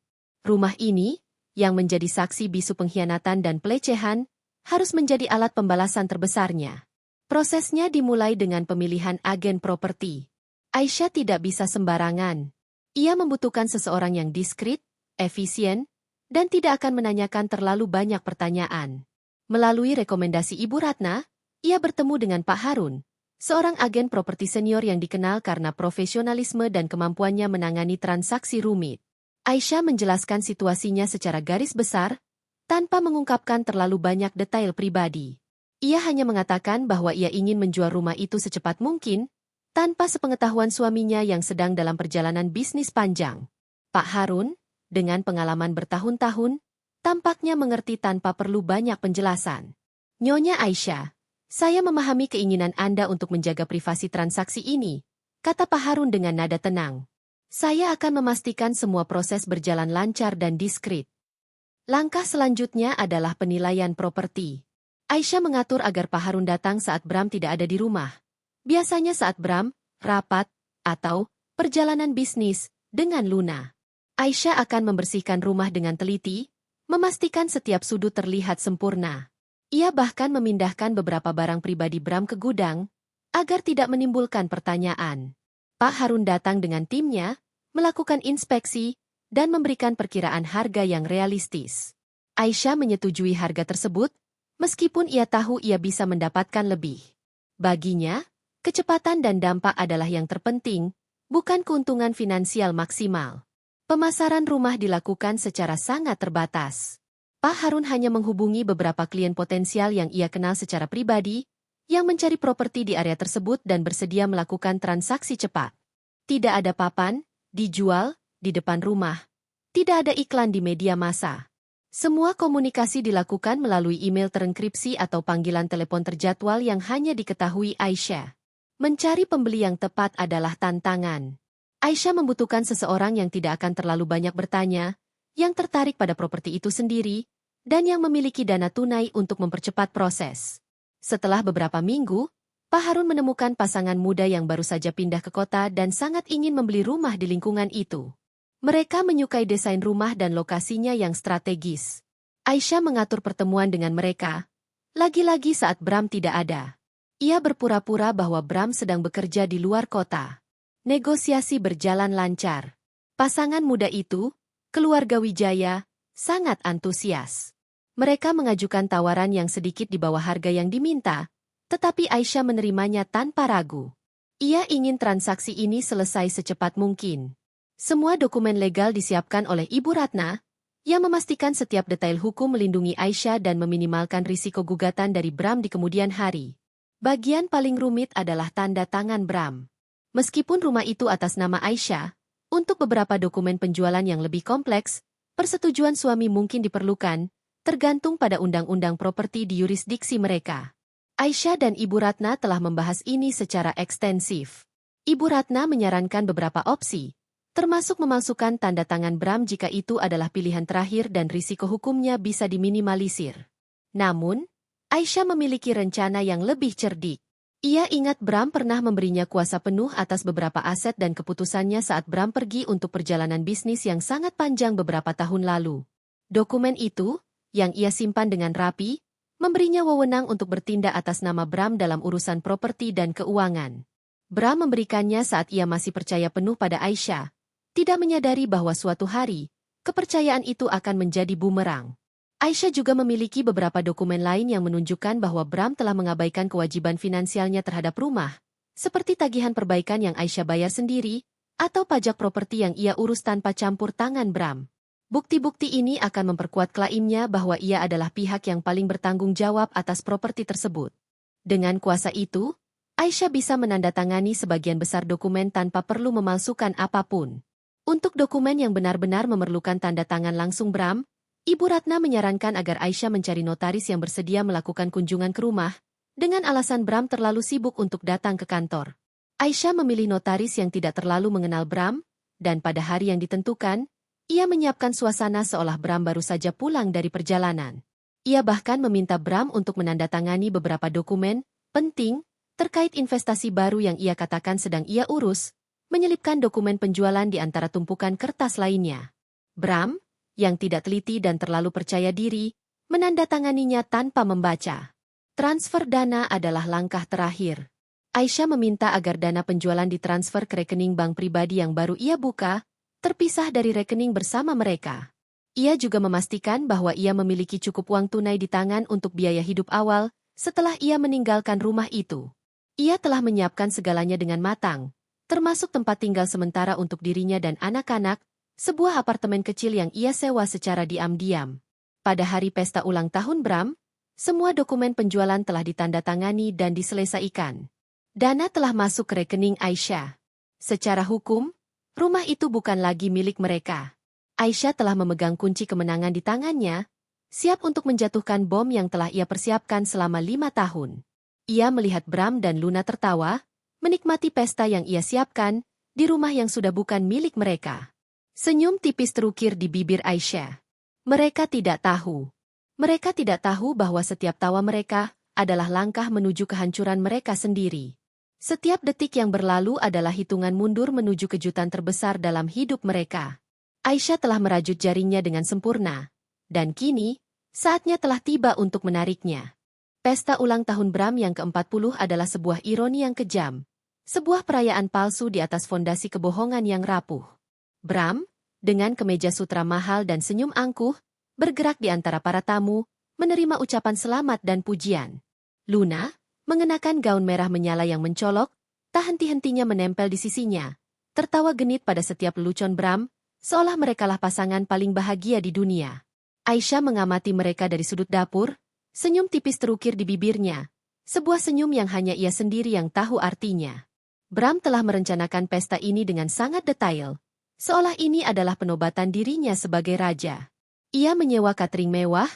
Rumah ini, yang menjadi saksi bisu pengkhianatan dan pelecehan, harus menjadi alat pembalasan terbesarnya. Prosesnya dimulai dengan pemilihan agen properti. Aisyah tidak bisa sembarangan. Ia membutuhkan seseorang yang diskret, efisien, dan tidak akan menanyakan terlalu banyak pertanyaan. Melalui rekomendasi Ibu Ratna, ia bertemu dengan Pak Harun, seorang agen properti senior yang dikenal karena profesionalisme dan kemampuannya menangani transaksi rumit. Aisyah menjelaskan situasinya secara garis besar, tanpa mengungkapkan terlalu banyak detail pribadi. Ia hanya mengatakan bahwa ia ingin menjual rumah itu secepat mungkin, tanpa sepengetahuan suaminya yang sedang dalam perjalanan bisnis panjang. Pak Harun, dengan pengalaman bertahun-tahun, tampaknya mengerti tanpa perlu banyak penjelasan. Nyonya Aisyah, saya memahami keinginan Anda untuk menjaga privasi transaksi ini, kata Pak Harun dengan nada tenang. Saya akan memastikan semua proses berjalan lancar dan diskret. Langkah selanjutnya adalah penilaian properti. Aisyah mengatur agar Pak Harun datang saat Bram tidak ada di rumah. Biasanya saat Bram, rapat, atau perjalanan bisnis dengan Luna. Aisyah akan membersihkan rumah dengan teliti, memastikan setiap sudut terlihat sempurna. Ia bahkan memindahkan beberapa barang pribadi Bram ke gudang, agar tidak menimbulkan pertanyaan. Pak Harun datang dengan timnya, melakukan inspeksi, dan memberikan perkiraan harga yang realistis. Aisyah menyetujui harga tersebut, meskipun ia tahu ia bisa mendapatkan lebih. Baginya, kecepatan dan dampak adalah yang terpenting, bukan keuntungan finansial maksimal. Pemasaran rumah dilakukan secara sangat terbatas. Pak Harun hanya menghubungi beberapa klien potensial yang ia kenal secara pribadi, yang mencari properti di area tersebut dan bersedia melakukan transaksi cepat. Tidak ada papan, dijual, di depan rumah. Tidak ada iklan di media massa. Semua komunikasi dilakukan melalui email terenkripsi atau panggilan telepon terjadwal yang hanya diketahui Aisyah. Mencari pembeli yang tepat adalah tantangan. Aisyah membutuhkan seseorang yang tidak akan terlalu banyak bertanya, yang tertarik pada properti itu sendiri, dan yang memiliki dana tunai untuk mempercepat proses. Setelah beberapa minggu, Pak Harun menemukan pasangan muda yang baru saja pindah ke kota dan sangat ingin membeli rumah di lingkungan itu. Mereka menyukai desain rumah dan lokasinya yang strategis. Aisyah mengatur pertemuan dengan mereka, lagi-lagi saat Bram tidak ada. Ia berpura-pura bahwa Bram sedang bekerja di luar kota. Negosiasi berjalan lancar. Pasangan muda itu, keluarga Wijaya, sangat antusias. Mereka mengajukan tawaran yang sedikit di bawah harga yang diminta, tetapi Aisyah menerimanya tanpa ragu. Ia ingin transaksi ini selesai secepat mungkin. Semua dokumen legal disiapkan oleh Ibu Ratna, yang memastikan setiap detail hukum melindungi Aisyah dan meminimalkan risiko gugatan dari Bram di kemudian hari. Bagian paling rumit adalah tanda tangan Bram. Meskipun rumah itu atas nama Aisyah, untuk beberapa dokumen penjualan yang lebih kompleks, persetujuan suami mungkin diperlukan, tergantung pada undang-undang properti di yurisdiksi mereka. Aisyah dan Ibu Ratna telah membahas ini secara ekstensif. Ibu Ratna menyarankan beberapa opsi, termasuk memasukkan tanda tangan Bram jika itu adalah pilihan terakhir dan risiko hukumnya bisa diminimalisir. Namun, Aisyah memiliki rencana yang lebih cerdik. Ia ingat Bram pernah memberinya kuasa penuh atas beberapa aset dan keputusannya saat Bram pergi untuk perjalanan bisnis yang sangat panjang beberapa tahun lalu. Dokumen itu, yang ia simpan dengan rapi, memberinya wewenang untuk bertindak atas nama Bram dalam urusan properti dan keuangan. Bram memberikannya saat ia masih percaya penuh pada Aisyah, tidak menyadari bahwa suatu hari, kepercayaan itu akan menjadi bumerang. Aisyah juga memiliki beberapa dokumen lain yang menunjukkan bahwa Bram telah mengabaikan kewajiban finansialnya terhadap rumah, seperti tagihan perbaikan yang Aisyah bayar sendiri, atau pajak properti yang ia urus tanpa campur tangan Bram. Bukti-bukti ini akan memperkuat klaimnya bahwa ia adalah pihak yang paling bertanggung jawab atas properti tersebut. Dengan kuasa itu, Aisyah bisa menandatangani sebagian besar dokumen tanpa perlu memalsukan apapun. Untuk dokumen yang benar-benar memerlukan tanda tangan langsung Bram, Ibu Ratna menyarankan agar Aisyah mencari notaris yang bersedia melakukan kunjungan ke rumah, dengan alasan Bram terlalu sibuk untuk datang ke kantor. Aisyah memilih notaris yang tidak terlalu mengenal Bram, dan pada hari yang ditentukan, ia menyiapkan suasana seolah Bram baru saja pulang dari perjalanan. Ia bahkan meminta Bram untuk menandatangani beberapa dokumen penting terkait investasi baru yang ia katakan sedang ia urus, menyelipkan dokumen penjualan di antara tumpukan kertas lainnya. Bram, yang tidak teliti dan terlalu percaya diri, menandatanganinya tanpa membaca. Transfer dana adalah langkah terakhir. Aisyah meminta agar dana penjualan ditransfer ke rekening bank pribadi yang baru ia buka, terpisah dari rekening bersama mereka. Ia juga memastikan bahwa ia memiliki cukup uang tunai di tangan untuk biaya hidup awal setelah ia meninggalkan rumah itu. Ia telah menyiapkan segalanya dengan matang, termasuk tempat tinggal sementara untuk dirinya dan anak-anak, sebuah apartemen kecil yang ia sewa secara diam-diam. Pada hari pesta ulang tahun Bram, semua dokumen penjualan telah ditandatangani dan diselesaikan. Dana telah masuk ke rekening Aisyah. Secara hukum, rumah itu bukan lagi milik mereka. Aisyah telah memegang kunci kemenangan di tangannya, siap untuk menjatuhkan bom yang telah ia persiapkan selama 5 tahun. Ia melihat Bram dan Luna tertawa, menikmati pesta yang ia siapkan, di rumah yang sudah bukan milik mereka. Senyum tipis terukir di bibir Aisyah. Mereka tidak tahu. Mereka tidak tahu bahwa setiap tawa mereka adalah langkah menuju kehancuran mereka sendiri. Setiap detik yang berlalu adalah hitungan mundur menuju kejutan terbesar dalam hidup mereka. Aisyah telah merajut jaringnya dengan sempurna, dan kini, saatnya telah tiba untuk menariknya. Pesta ulang tahun Bram yang ke-40 adalah sebuah ironi yang kejam, sebuah perayaan palsu di atas fondasi kebohongan yang rapuh. Bram, dengan kemeja sutra mahal dan senyum angkuh, bergerak di antara para tamu, menerima ucapan selamat dan pujian. Luna, mengenakan gaun merah menyala yang mencolok, tak henti-hentinya menempel di sisinya, tertawa genit pada setiap lelucon Bram, seolah merekalah pasangan paling bahagia di dunia. Aisyah mengamati mereka dari sudut dapur, senyum tipis terukir di bibirnya, sebuah senyum yang hanya ia sendiri yang tahu artinya. Bram telah merencanakan pesta ini dengan sangat detail, seolah ini adalah penobatan dirinya sebagai raja. Ia menyewa catering mewah,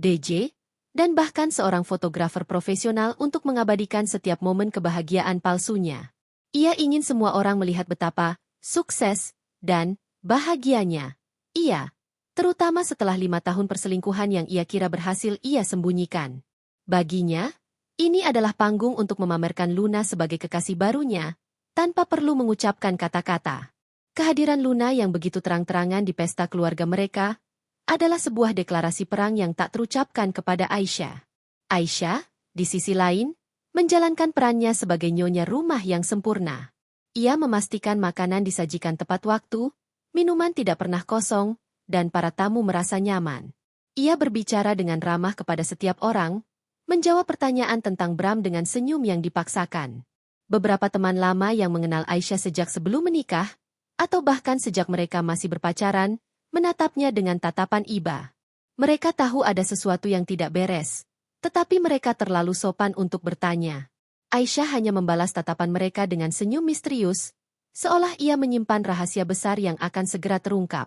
DJ, dan bahkan seorang fotografer profesional untuk mengabadikan setiap momen kebahagiaan palsunya. Ia ingin semua orang melihat betapa sukses dan bahagianya. Ia, terutama setelah 5 tahun perselingkuhan yang ia kira berhasil ia sembunyikan. Baginya, ini adalah panggung untuk memamerkan Luna sebagai kekasih barunya, tanpa perlu mengucapkan kata-kata. Kehadiran Luna yang begitu terang-terangan di pesta keluarga mereka, adalah sebuah deklarasi perang yang tak terucapkan kepada Aisyah. Aisyah, di sisi lain, menjalankan perannya sebagai nyonya rumah yang sempurna. Ia memastikan makanan disajikan tepat waktu, minuman tidak pernah kosong, dan para tamu merasa nyaman. Ia berbicara dengan ramah kepada setiap orang, menjawab pertanyaan tentang Bram dengan senyum yang dipaksakan. Beberapa teman lama yang mengenal Aisyah sejak sebelum menikah, atau bahkan sejak mereka masih berpacaran, menatapnya dengan tatapan iba. Mereka tahu ada sesuatu yang tidak beres, tetapi mereka terlalu sopan untuk bertanya. Aisyah hanya membalas tatapan mereka dengan senyum misterius, seolah ia menyimpan rahasia besar yang akan segera terungkap.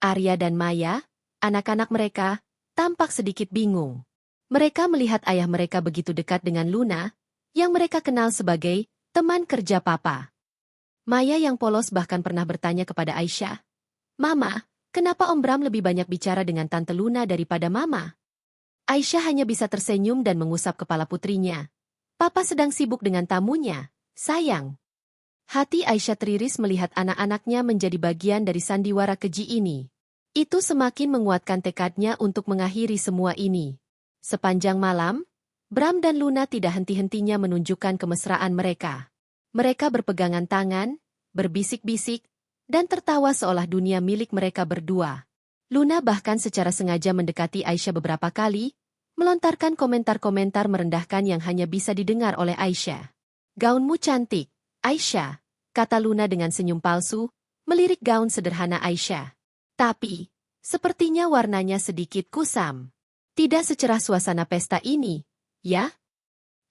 Arya dan Maya, anak-anak mereka, tampak sedikit bingung. Mereka melihat ayah mereka begitu dekat dengan Luna, yang mereka kenal sebagai teman kerja papa. Maya yang polos bahkan pernah bertanya kepada Aisyah, "Mama, kenapa Om Bram lebih banyak bicara dengan Tante Luna daripada Mama?" Aisyah hanya bisa tersenyum dan mengusap kepala putrinya. "Papa sedang sibuk dengan tamunya, sayang." Hati Aisyah teriris melihat anak-anaknya menjadi bagian dari sandiwara keji ini. Itu semakin menguatkan tekadnya untuk mengakhiri semua ini. Sepanjang malam, Bram dan Luna tidak henti-hentinya menunjukkan kemesraan mereka. Mereka berpegangan tangan, berbisik-bisik, dan tertawa seolah dunia milik mereka berdua. Luna bahkan secara sengaja mendekati Aisyah beberapa kali, melontarkan komentar-komentar merendahkan yang hanya bisa didengar oleh Aisyah. "Gaunmu cantik, Aisyah," kata Luna dengan senyum palsu, melirik gaun sederhana Aisyah. "Tapi, sepertinya warnanya sedikit kusam. Tidak secerah suasana pesta ini, ya?"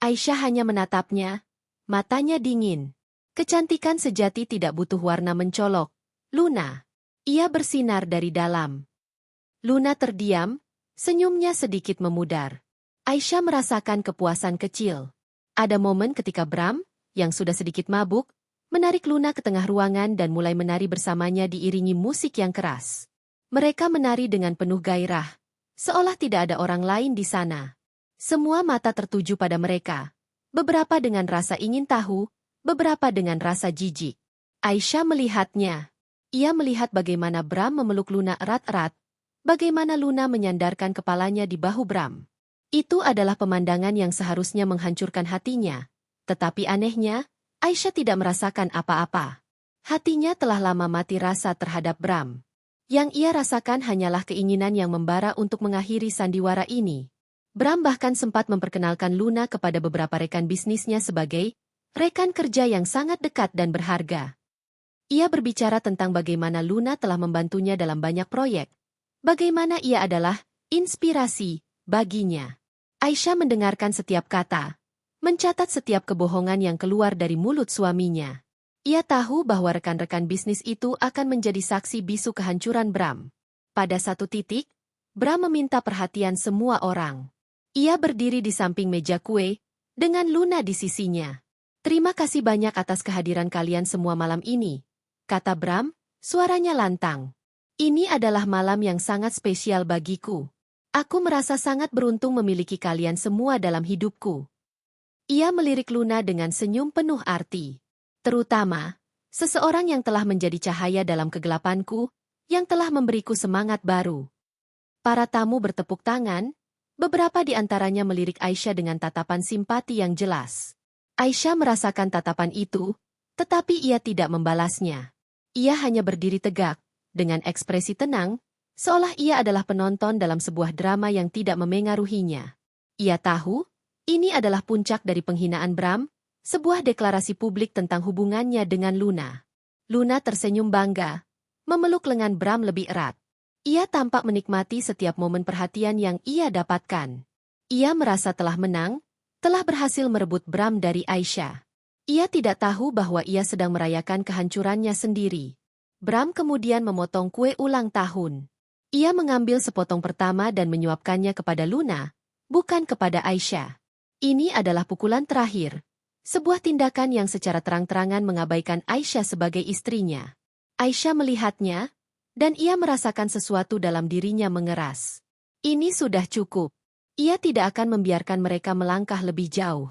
Aisyah hanya menatapnya, matanya dingin. Kecantikan sejati tidak butuh warna mencolok, Luna. Ia bersinar dari dalam. Luna terdiam, senyumnya sedikit memudar. Aisyah merasakan kepuasan kecil. Ada momen ketika Bram, yang sudah sedikit mabuk, menarik Luna ke tengah ruangan dan mulai menari bersamanya diiringi musik yang keras. Mereka menari dengan penuh gairah, seolah tidak ada orang lain di sana. Semua mata tertuju pada mereka, beberapa dengan rasa ingin tahu, beberapa dengan rasa jijik. Aisyah melihatnya. Ia melihat bagaimana Bram memeluk Luna erat-erat, bagaimana Luna menyandarkan kepalanya di bahu Bram. Itu adalah pemandangan yang seharusnya menghancurkan hatinya. Tetapi anehnya, Aisyah tidak merasakan apa-apa. Hatinya telah lama mati rasa terhadap Bram. Yang ia rasakan hanyalah keinginan yang membara untuk mengakhiri sandiwara ini. Bram bahkan sempat memperkenalkan Luna kepada beberapa rekan bisnisnya sebagai rekan kerja yang sangat dekat dan berharga. Ia berbicara tentang bagaimana Luna telah membantunya dalam banyak proyek. Bagaimana ia adalah inspirasi baginya. Aisyah mendengarkan setiap kata, mencatat setiap kebohongan yang keluar dari mulut suaminya. Ia tahu bahwa rekan-rekan bisnis itu akan menjadi saksi bisu kehancuran Bram. Pada satu titik, Bram meminta perhatian semua orang. Ia berdiri di samping meja kue, dengan Luna di sisinya. "Terima kasih banyak atas kehadiran kalian semua malam ini," kata Bram, suaranya lantang. "Ini adalah malam yang sangat spesial bagiku. Aku merasa sangat beruntung memiliki kalian semua dalam hidupku." Ia melirik Luna dengan senyum penuh arti. "Terutama, seseorang yang telah menjadi cahaya dalam kegelapanku, yang telah memberiku semangat baru." Para tamu bertepuk tangan, beberapa di antaranya melirik Aisyah dengan tatapan simpati yang jelas. Aisyah merasakan tatapan itu, tetapi ia tidak membalasnya. Ia hanya berdiri tegak, dengan ekspresi tenang, seolah ia adalah penonton dalam sebuah drama yang tidak memengaruhinya. Ia tahu, ini adalah puncak dari penghinaan Bram, sebuah deklarasi publik tentang hubungannya dengan Luna. Luna tersenyum bangga, memeluk lengan Bram lebih erat. Ia tampak menikmati setiap momen perhatian yang ia dapatkan. Ia merasa telah menang, telah berhasil merebut Bram dari Aisyah. Ia tidak tahu bahwa ia sedang merayakan kehancurannya sendiri. Bram kemudian memotong kue ulang tahun. Ia mengambil sepotong pertama dan menyuapkannya kepada Luna, bukan kepada Aisyah. Ini adalah pukulan terakhir. Sebuah tindakan yang secara terang-terangan mengabaikan Aisyah sebagai istrinya. Aisyah melihatnya, dan ia merasakan sesuatu dalam dirinya mengeras. Ini sudah cukup. Ia tidak akan membiarkan mereka melangkah lebih jauh.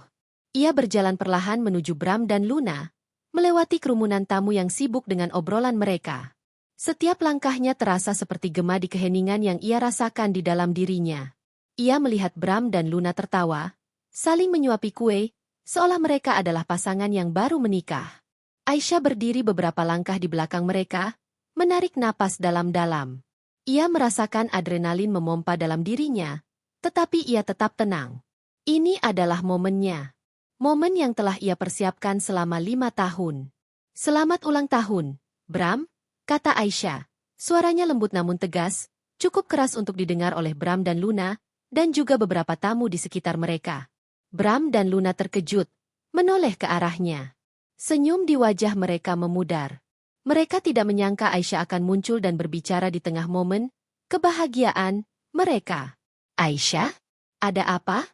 Ia berjalan perlahan menuju Bram dan Luna, melewati kerumunan tamu yang sibuk dengan obrolan mereka. Setiap langkahnya terasa seperti gema di keheningan yang ia rasakan di dalam dirinya. Ia melihat Bram dan Luna tertawa, saling menyuapi kue, seolah mereka adalah pasangan yang baru menikah. Aisyah berdiri beberapa langkah di belakang mereka, menarik napas dalam-dalam. Ia merasakan adrenalin memompa dalam dirinya, tetapi ia tetap tenang. Ini adalah momennya. Momen yang telah ia persiapkan selama 5 tahun. "Selamat ulang tahun, Bram," kata Aisyah. Suaranya lembut namun tegas, cukup keras untuk didengar oleh Bram dan Luna, dan juga beberapa tamu di sekitar mereka. Bram dan Luna terkejut, menoleh ke arahnya. Senyum di wajah mereka memudar. Mereka tidak menyangka Aisyah akan muncul dan berbicara di tengah momen kebahagiaan mereka. "Aisyah? Ada apa?"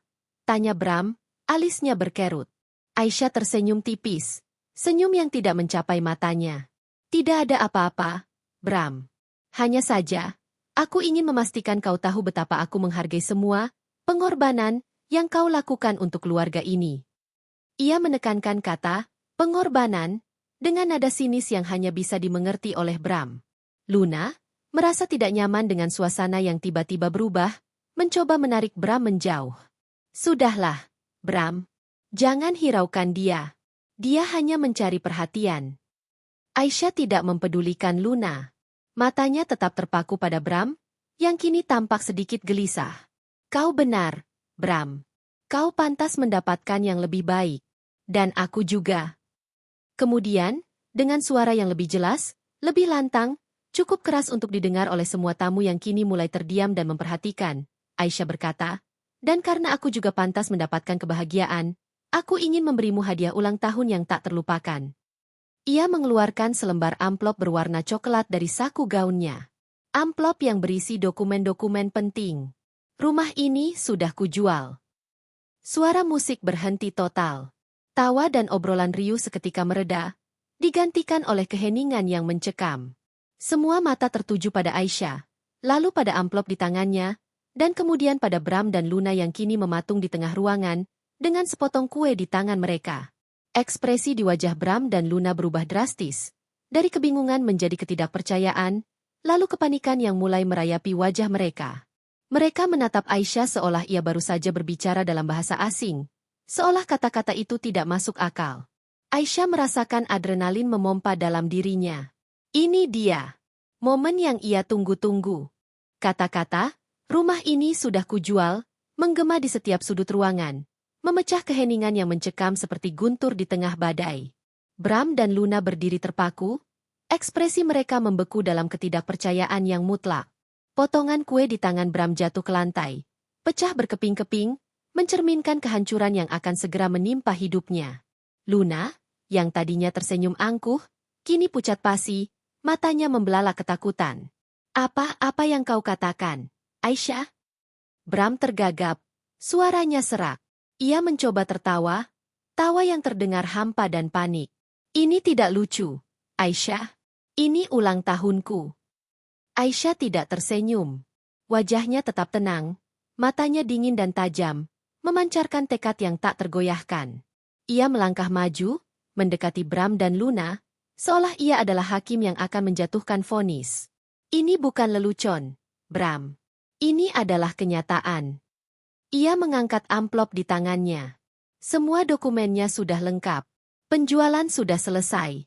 tanya Bram, alisnya berkerut. Aisyah tersenyum tipis, senyum yang tidak mencapai matanya. "Tidak ada apa-apa, Bram. Hanya saja, aku ingin memastikan kau tahu betapa aku menghargai semua pengorbanan yang kau lakukan untuk keluarga ini." Ia menekankan kata pengorbanan dengan nada sinis yang hanya bisa dimengerti oleh Bram. Luna merasa tidak nyaman dengan suasana yang tiba-tiba berubah, mencoba menarik Bram menjauh. "Sudahlah, Bram. Jangan hiraukan dia. Dia hanya mencari perhatian." Aisyah tidak mempedulikan Luna. Matanya tetap terpaku pada Bram, yang kini tampak sedikit gelisah. "Kau benar, Bram. Kau pantas mendapatkan yang lebih baik. Dan aku juga." Kemudian, dengan suara yang lebih jelas, lebih lantang, cukup keras untuk didengar oleh semua tamu yang kini mulai terdiam dan memperhatikan, Aisyah berkata, "Dan karena aku juga pantas mendapatkan kebahagiaan, aku ingin memberimu hadiah ulang tahun yang tak terlupakan." Ia mengeluarkan selembar amplop berwarna coklat dari saku gaunnya. Amplop yang berisi dokumen-dokumen penting. Rumah ini sudah kujual. Suara musik berhenti total. Tawa dan obrolan riuh seketika mereda, digantikan oleh keheningan yang mencekam. Semua mata tertuju pada Aisyah, lalu pada amplop di tangannya, dan kemudian pada Bram dan Luna yang kini mematung di tengah ruangan, dengan sepotong kue di tangan mereka. Ekspresi di wajah Bram dan Luna berubah drastis, dari kebingungan menjadi ketidakpercayaan, lalu kepanikan yang mulai merayapi wajah mereka. Mereka menatap Aisyah seolah ia baru saja berbicara dalam bahasa asing, seolah kata-kata itu tidak masuk akal. Aisyah merasakan adrenalin memompa dalam dirinya. Ini dia, momen yang ia tunggu-tunggu. Kata-kata, rumah ini sudah kujual, menggema di setiap sudut ruangan, memecah keheningan yang mencekam seperti guntur di tengah badai. Bram dan Luna berdiri terpaku, ekspresi mereka membeku dalam ketidakpercayaan yang mutlak. Potongan kue di tangan Bram jatuh ke lantai, pecah berkeping-keping, mencerminkan kehancuran yang akan segera menimpa hidupnya. Luna, yang tadinya tersenyum angkuh, kini pucat pasi, matanya membelalak ketakutan. Apa yang kau katakan, Aisyah? Bram tergagap, suaranya serak. Ia mencoba tertawa, tawa yang terdengar hampa dan panik. Ini tidak lucu, Aisyah. Ini ulang tahunku. Aisyah tidak tersenyum. Wajahnya tetap tenang, matanya dingin dan tajam, memancarkan tekad yang tak tergoyahkan. Ia melangkah maju, mendekati Bram dan Luna, seolah ia adalah hakim yang akan menjatuhkan vonis. Ini bukan lelucon, Bram. Ini adalah kenyataan. Ia mengangkat amplop di tangannya. Semua dokumennya sudah lengkap. Penjualan sudah selesai.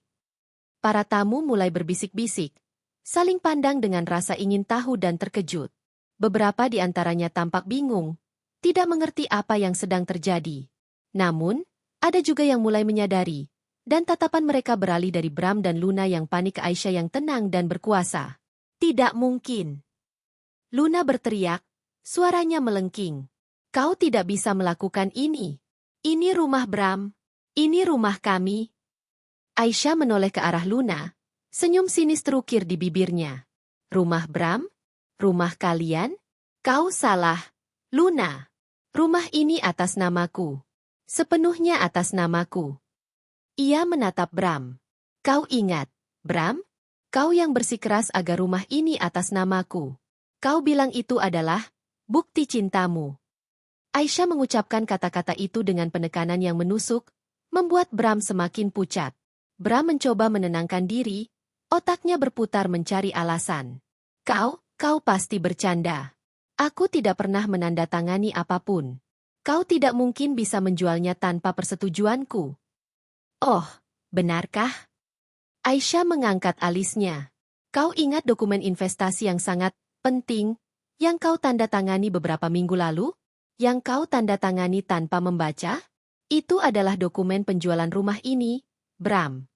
Para tamu mulai berbisik-bisik, saling pandang dengan rasa ingin tahu dan terkejut. Beberapa di antaranya tampak bingung, tidak mengerti apa yang sedang terjadi. Namun, ada juga yang mulai menyadari, dan tatapan mereka beralih dari Bram dan Luna yang panik ke Aisyah yang tenang dan berkuasa. Tidak mungkin. Luna berteriak, suaranya melengking. Kau tidak bisa melakukan ini. Ini rumah Bram. Ini rumah kami. Aisyah menoleh ke arah Luna, senyum sinis terukir di bibirnya. Rumah Bram? Rumah kalian? Kau salah, Luna. Rumah ini atas namaku. Sepenuhnya atas namaku. Ia menatap Bram. Kau ingat, Bram? Kau yang bersikeras agar rumah ini atas namaku. Kau bilang itu adalah bukti cintamu. Aisyah mengucapkan kata-kata itu dengan penekanan yang menusuk, membuat Bram semakin pucat. Bram mencoba menenangkan diri, otaknya berputar mencari alasan. Kau pasti bercanda. Aku tidak pernah menandatangani apapun. Kau tidak mungkin bisa menjualnya tanpa persetujuanku. Oh, benarkah? Aisyah mengangkat alisnya. Kau ingat dokumen investasi yang sangat penting yang kau tandatangani beberapa minggu lalu? Yang kau tandatangani tanpa membaca? Itu adalah dokumen penjualan rumah ini, Bram.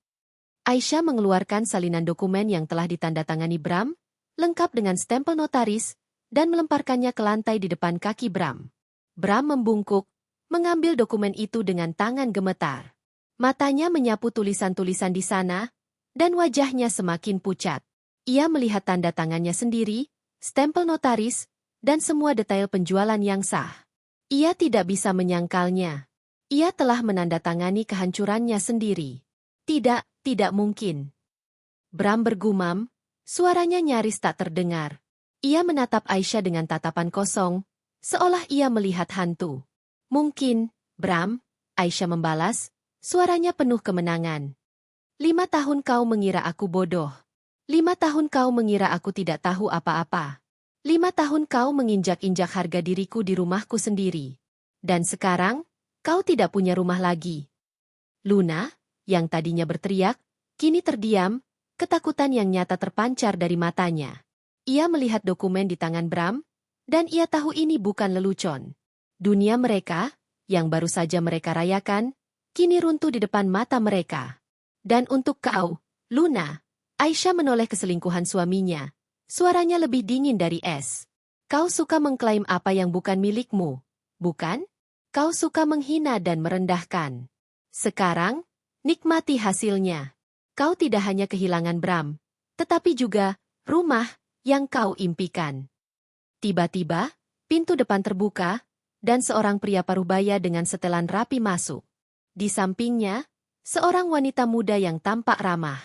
Aisyah mengeluarkan salinan dokumen yang telah ditandatangani Bram, lengkap dengan stempel notaris, dan melemparkannya ke lantai di depan kaki Bram. Bram membungkuk, mengambil dokumen itu dengan tangan gemetar. Matanya menyapu tulisan-tulisan di sana, dan wajahnya semakin pucat. Ia melihat tanda tangannya sendiri, stempel notaris, dan semua detail penjualan yang sah. Ia tidak bisa menyangkalnya. Ia telah menandatangani kehancurannya sendiri. Tidak mungkin. Bram bergumam, suaranya nyaris tak terdengar. Ia menatap Aisyah dengan tatapan kosong, seolah ia melihat hantu. Mungkin, Bram, Aisyah membalas, suaranya penuh kemenangan. 5 tahun kau mengira aku bodoh. 5 tahun kau mengira aku tidak tahu apa-apa. 5 tahun kau menginjak-injak harga diriku di rumahku sendiri. Dan sekarang, kau tidak punya rumah lagi. Luna, yang tadinya berteriak, kini terdiam, ketakutan yang nyata terpancar dari matanya. Ia melihat dokumen di tangan Bram, dan ia tahu ini bukan lelucon. Dunia mereka, yang baru saja mereka rayakan, kini runtuh di depan mata mereka. Dan untuk kau, Luna, Aisyah menoleh keselingkuhan suaminya. Suaranya lebih dingin dari es. Kau suka mengklaim apa yang bukan milikmu, bukan? Kau suka menghina dan merendahkan. Sekarang, nikmati hasilnya. kau tidak hanya kehilangan Bram, tetapi juga rumah yang kau impikan. Tiba-tiba, pintu depan terbuka, dan seorang pria parubaya dengan setelan rapi masuk. Di sampingnya, seorang wanita muda yang tampak ramah.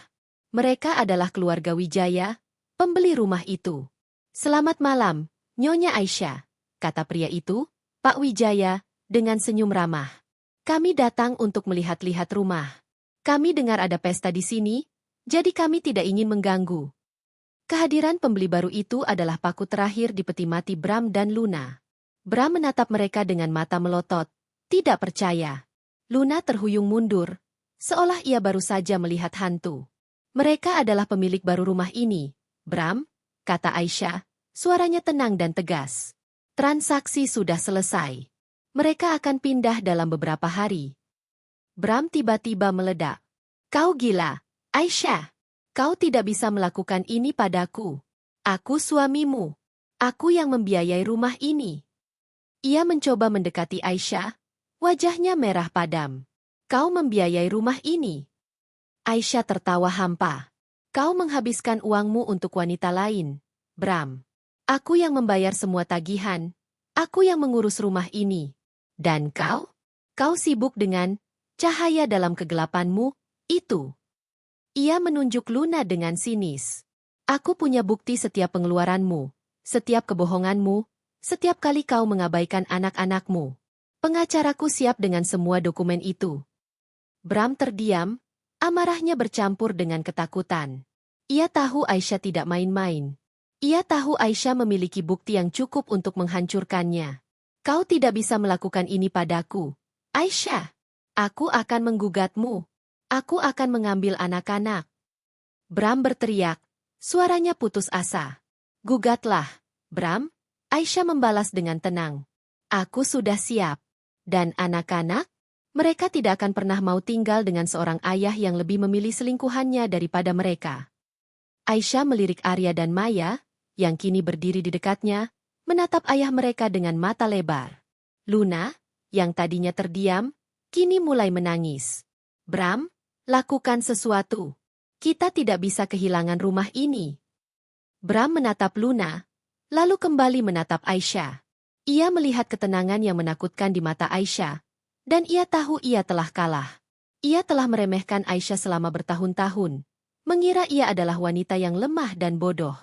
Mereka adalah keluarga Wijaya, pembeli rumah itu. "Selamat malam, Nyonya Aisyah," kata pria itu, Pak Wijaya, dengan senyum ramah. "Kami datang untuk melihat-lihat rumah. Kami dengar ada pesta di sini, jadi kami tidak ingin mengganggu." Kehadiran pembeli baru itu adalah paku terakhir di peti mati Bram dan Luna. Bram menatap mereka dengan mata melotot, tidak percaya. Luna terhuyung mundur, seolah ia baru saja melihat hantu. "Mereka adalah pemilik baru rumah ini, Bram," kata Aisyah, suaranya tenang dan tegas. "Transaksi sudah selesai. Mereka akan pindah dalam beberapa hari." Bram tiba-tiba meledak. "Kau gila, Aisyah. Kau tidak bisa melakukan ini padaku. Aku suamimu. Aku yang membiayai rumah ini." Ia mencoba mendekati Aisyah, wajahnya merah padam. "Kau membiayai rumah ini?" Aisyah tertawa hampa. "Kau menghabiskan uangmu untuk wanita lain, Bram. Aku yang membayar semua tagihan. Aku yang mengurus rumah ini. Dan kau? Kau sibuk dengan cahaya dalam kegelapanmu, itu." Ia menunjuk Luna dengan sinis. "Aku punya bukti setiap pengeluaranmu, setiap kebohonganmu, setiap kali kau mengabaikan anak-anakmu. Pengacaraku siap dengan semua dokumen itu." Bram terdiam, amarahnya bercampur dengan ketakutan. Ia tahu Aisyah tidak main-main. Ia tahu Aisyah memiliki bukti yang cukup untuk menghancurkannya. "Kau tidak bisa melakukan ini padaku, Aisyah. Aku akan menggugatmu. Aku akan mengambil anak-anak." Bram berteriak, suaranya putus asa. "Gugatlah, Bram," Aisyah membalas dengan tenang. "Aku sudah siap. Dan anak-anak? Mereka tidak akan pernah mau tinggal dengan seorang ayah yang lebih memilih selingkuhannya daripada mereka." Aisyah melirik Arya dan Maya, yang kini berdiri di dekatnya, menatap ayah mereka dengan mata lebar. Luna, yang tadinya terdiam, kini mulai menangis. "Bram, lakukan sesuatu. Kita tidak bisa kehilangan rumah ini." Bram menatap Luna, lalu kembali menatap Aisyah. Ia melihat ketenangan yang menakutkan di mata Aisyah, dan ia tahu ia telah kalah. Ia telah meremehkan Aisyah selama bertahun-tahun, mengira ia adalah wanita yang lemah dan bodoh.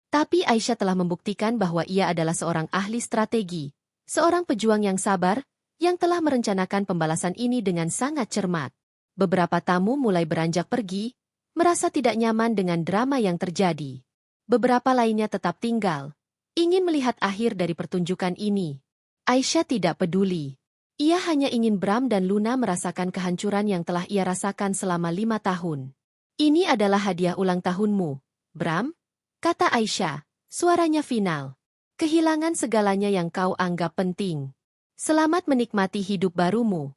Tapi Aisyah telah membuktikan bahwa ia adalah seorang ahli strategi, seorang pejuang yang sabar, yang telah merencanakan pembalasan ini dengan sangat cermat. Beberapa tamu mulai beranjak pergi, merasa tidak nyaman dengan drama yang terjadi. Beberapa lainnya tetap tinggal, ingin melihat akhir dari pertunjukan ini. Aisyah tidak peduli. Ia hanya ingin Bram dan Luna merasakan kehancuran yang telah ia rasakan selama 5 tahun. "Ini adalah hadiah ulang tahunmu, Bram," kata Aisyah, suaranya final. "Kehilangan segalanya yang kau anggap penting. Selamat menikmati hidup barumu."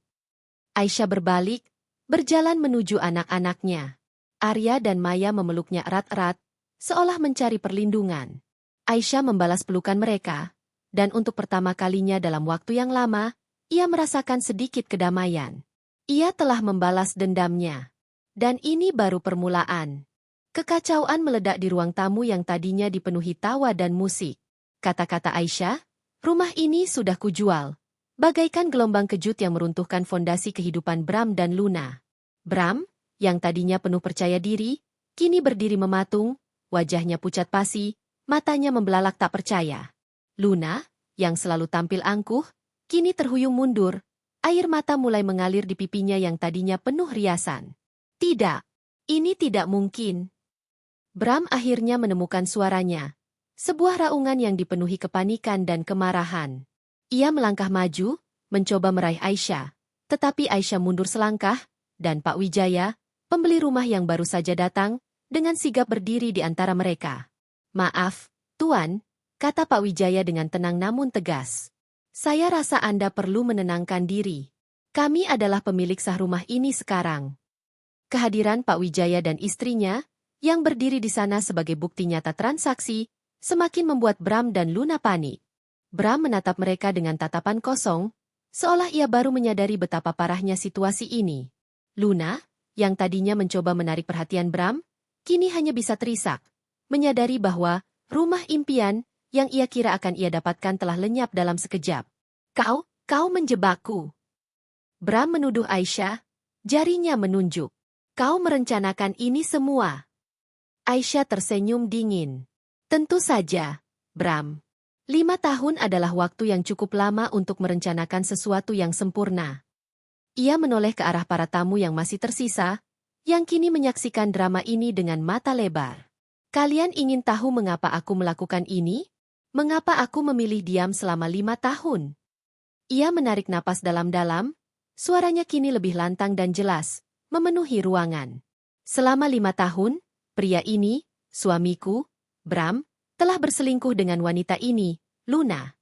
Aisyah berbalik, berjalan menuju anak-anaknya. Arya dan Maya memeluknya erat-erat, seolah mencari perlindungan. Aisyah membalas pelukan mereka, dan untuk pertama kalinya dalam waktu yang lama, ia merasakan sedikit kedamaian. Ia telah membalas dendamnya. Dan ini baru permulaan. Kekacauan meledak di ruang tamu yang tadinya dipenuhi tawa dan musik. Kata-kata Aisyah, "Rumah ini sudah kujual." Bagaikan gelombang kejut yang meruntuhkan fondasi kehidupan Bram dan Luna. Bram, yang tadinya penuh percaya diri, kini berdiri mematung, wajahnya pucat pasi, matanya membelalak tak percaya. Luna, yang selalu tampil angkuh, kini terhuyung mundur, air mata mulai mengalir di pipinya yang tadinya penuh riasan. "Tidak, ini tidak mungkin." Bram akhirnya menemukan suaranya, sebuah raungan yang dipenuhi kepanikan dan kemarahan. Ia melangkah maju, mencoba meraih Aisyah, tetapi Aisyah mundur selangkah, dan Pak Wijaya, pembeli rumah yang baru saja datang, dengan sigap berdiri di antara mereka. "Maaf, Tuan," kata Pak Wijaya dengan tenang namun tegas. "Saya rasa Anda perlu menenangkan diri. Kami adalah pemilik sah rumah ini sekarang." Kehadiran Pak Wijaya dan istrinya, yang berdiri di sana sebagai bukti nyata transaksi, semakin membuat Bram dan Luna panik. Bram menatap mereka dengan tatapan kosong, seolah ia baru menyadari betapa parahnya situasi ini. Luna, yang tadinya mencoba menarik perhatian Bram, kini hanya bisa terisak, menyadari bahwa rumah impian yang ia kira akan ia dapatkan telah lenyap dalam sekejap. Kau menjebakku. Bram menuduh Aisyah, jarinya menunjuk. Kau merencanakan ini semua. Aisyah tersenyum dingin. Tentu saja, Bram. 5 tahun adalah waktu yang cukup lama untuk merencanakan sesuatu yang sempurna. Ia menoleh ke arah para tamu yang masih tersisa, yang kini menyaksikan drama ini dengan mata lebar. Kalian ingin tahu mengapa aku melakukan ini? Mengapa aku memilih diam selama 5 tahun? Ia menarik napas dalam-dalam, suaranya kini lebih lantang dan jelas, memenuhi ruangan. Selama 5 tahun, pria ini, suamiku, Bram, telah berselingkuh dengan wanita ini, Luna.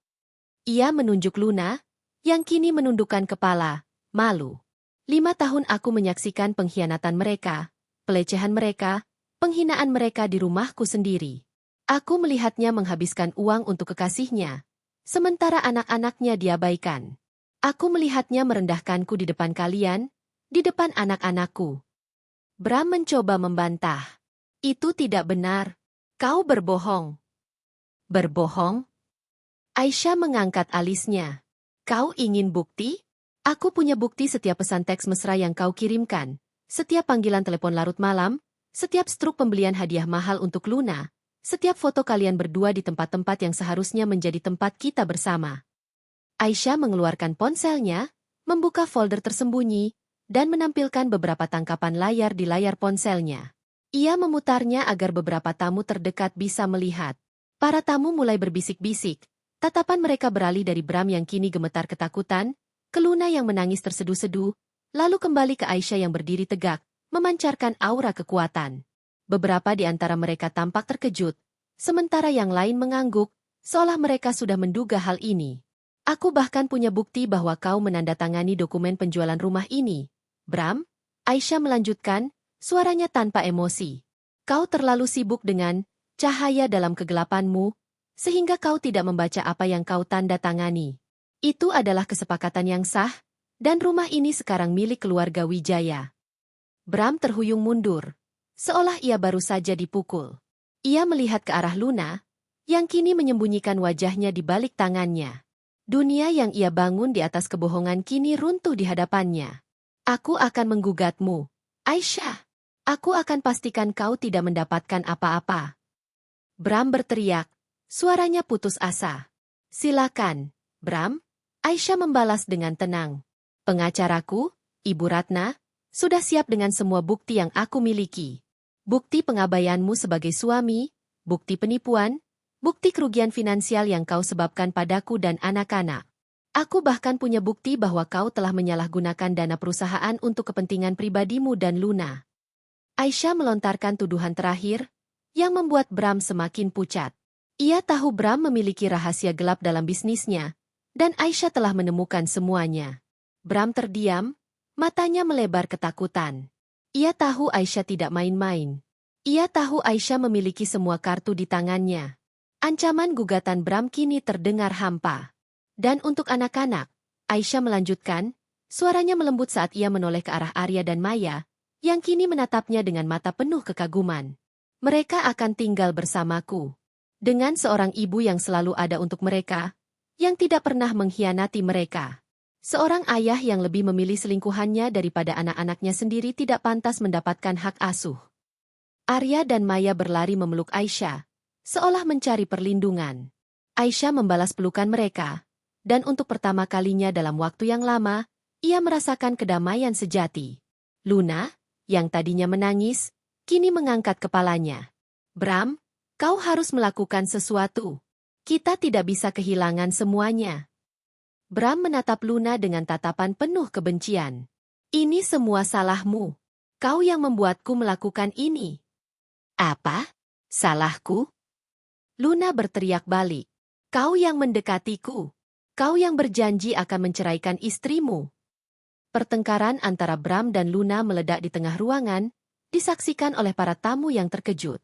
Ia menunjuk Luna, yang kini menundukkan kepala, malu. 5 tahun aku menyaksikan pengkhianatan mereka, pelecehan mereka, penghinaan mereka di rumahku sendiri. Aku melihatnya menghabiskan uang untuk kekasihnya, sementara anak-anaknya diabaikan. Aku melihatnya merendahkanku di depan kalian, di depan anak-anakku. Bram mencoba membantah. Itu tidak benar. Kau berbohong. Berbohong? Aisyah mengangkat alisnya. Kau ingin bukti? Aku punya bukti setiap pesan teks mesra yang kau kirimkan, setiap panggilan telepon larut malam, setiap struk pembelian hadiah mahal untuk Luna, setiap foto kalian berdua di tempat-tempat yang seharusnya menjadi tempat kita bersama. Aisyah mengeluarkan ponselnya, membuka folder tersembunyi, dan menampilkan beberapa tangkapan layar di layar ponselnya. Ia memutarnya agar beberapa tamu terdekat bisa melihat. Para tamu mulai berbisik-bisik, tatapan mereka beralih dari Bram yang kini gemetar ketakutan, ke Luna yang menangis terseduh-seduh, lalu kembali ke Aisyah yang berdiri tegak, memancarkan aura kekuatan. Beberapa di antara mereka tampak terkejut, sementara yang lain mengangguk, seolah mereka sudah menduga hal ini. Aku bahkan punya bukti bahwa kau menandatangani dokumen penjualan rumah ini. Bram, Aisyah melanjutkan, suaranya tanpa emosi. Kau terlalu sibuk dengan cahaya dalam kegelapanmu, sehingga kau tidak membaca apa yang kau tanda tangani. Itu adalah kesepakatan yang sah, dan rumah ini sekarang milik keluarga Wijaya. Bram terhuyung mundur, seolah ia baru saja dipukul. Ia melihat ke arah Luna, yang kini menyembunyikan wajahnya di balik tangannya. Dunia yang ia bangun di atas kebohongan kini runtuh di hadapannya. Aku akan menggugatmu, Aisyah. Aku akan pastikan kau tidak mendapatkan apa-apa. Bram berteriak, suaranya putus asa. Silakan, Bram. Aisyah membalas dengan tenang. Pengacaraku, Ibu Ratna, sudah siap dengan semua bukti yang aku miliki. Bukti pengabaianmu sebagai suami, bukti penipuan, bukti kerugian finansial yang kau sebabkan padaku dan anak-anak. Aku bahkan punya bukti bahwa kau telah menyalahgunakan dana perusahaan untuk kepentingan pribadimu dan Luna. Aisyah melontarkan tuduhan terakhir, yang membuat Bram semakin pucat. Ia tahu Bram memiliki rahasia gelap dalam bisnisnya, dan Aisyah telah menemukan semuanya. Bram terdiam, matanya melebar ketakutan. Ia tahu Aisyah tidak main-main. Ia tahu Aisyah memiliki semua kartu di tangannya. Ancaman gugatan Bram kini terdengar hampa. Dan untuk anak-anak, Aisyah melanjutkan, suaranya melembut saat ia menoleh ke arah Arya dan Maya, yang kini menatapnya dengan mata penuh kekaguman. Mereka akan tinggal bersamaku. Dengan seorang ibu yang selalu ada untuk mereka, yang tidak pernah mengkhianati mereka. Seorang ayah yang lebih memilih selingkuhannya daripada anak-anaknya sendiri tidak pantas mendapatkan hak asuh. Arya dan Maya berlari memeluk Aisyah, seolah mencari perlindungan. Aisyah membalas pelukan mereka, dan untuk pertama kalinya dalam waktu yang lama, ia merasakan kedamaian sejati. Luna, yang tadinya menangis, kini mengangkat kepalanya. Bram, kau harus melakukan sesuatu. Kita tidak bisa kehilangan semuanya. Bram menatap Luna dengan tatapan penuh kebencian. Ini semua salahmu. Kau yang membuatku melakukan ini. Apa? Salahku? Luna berteriak balik. Kau yang mendekatiku. Kau yang berjanji akan menceraikan istrimu. Pertengkaran antara Bram dan Luna meledak di tengah ruangan, disaksikan oleh para tamu yang terkejut.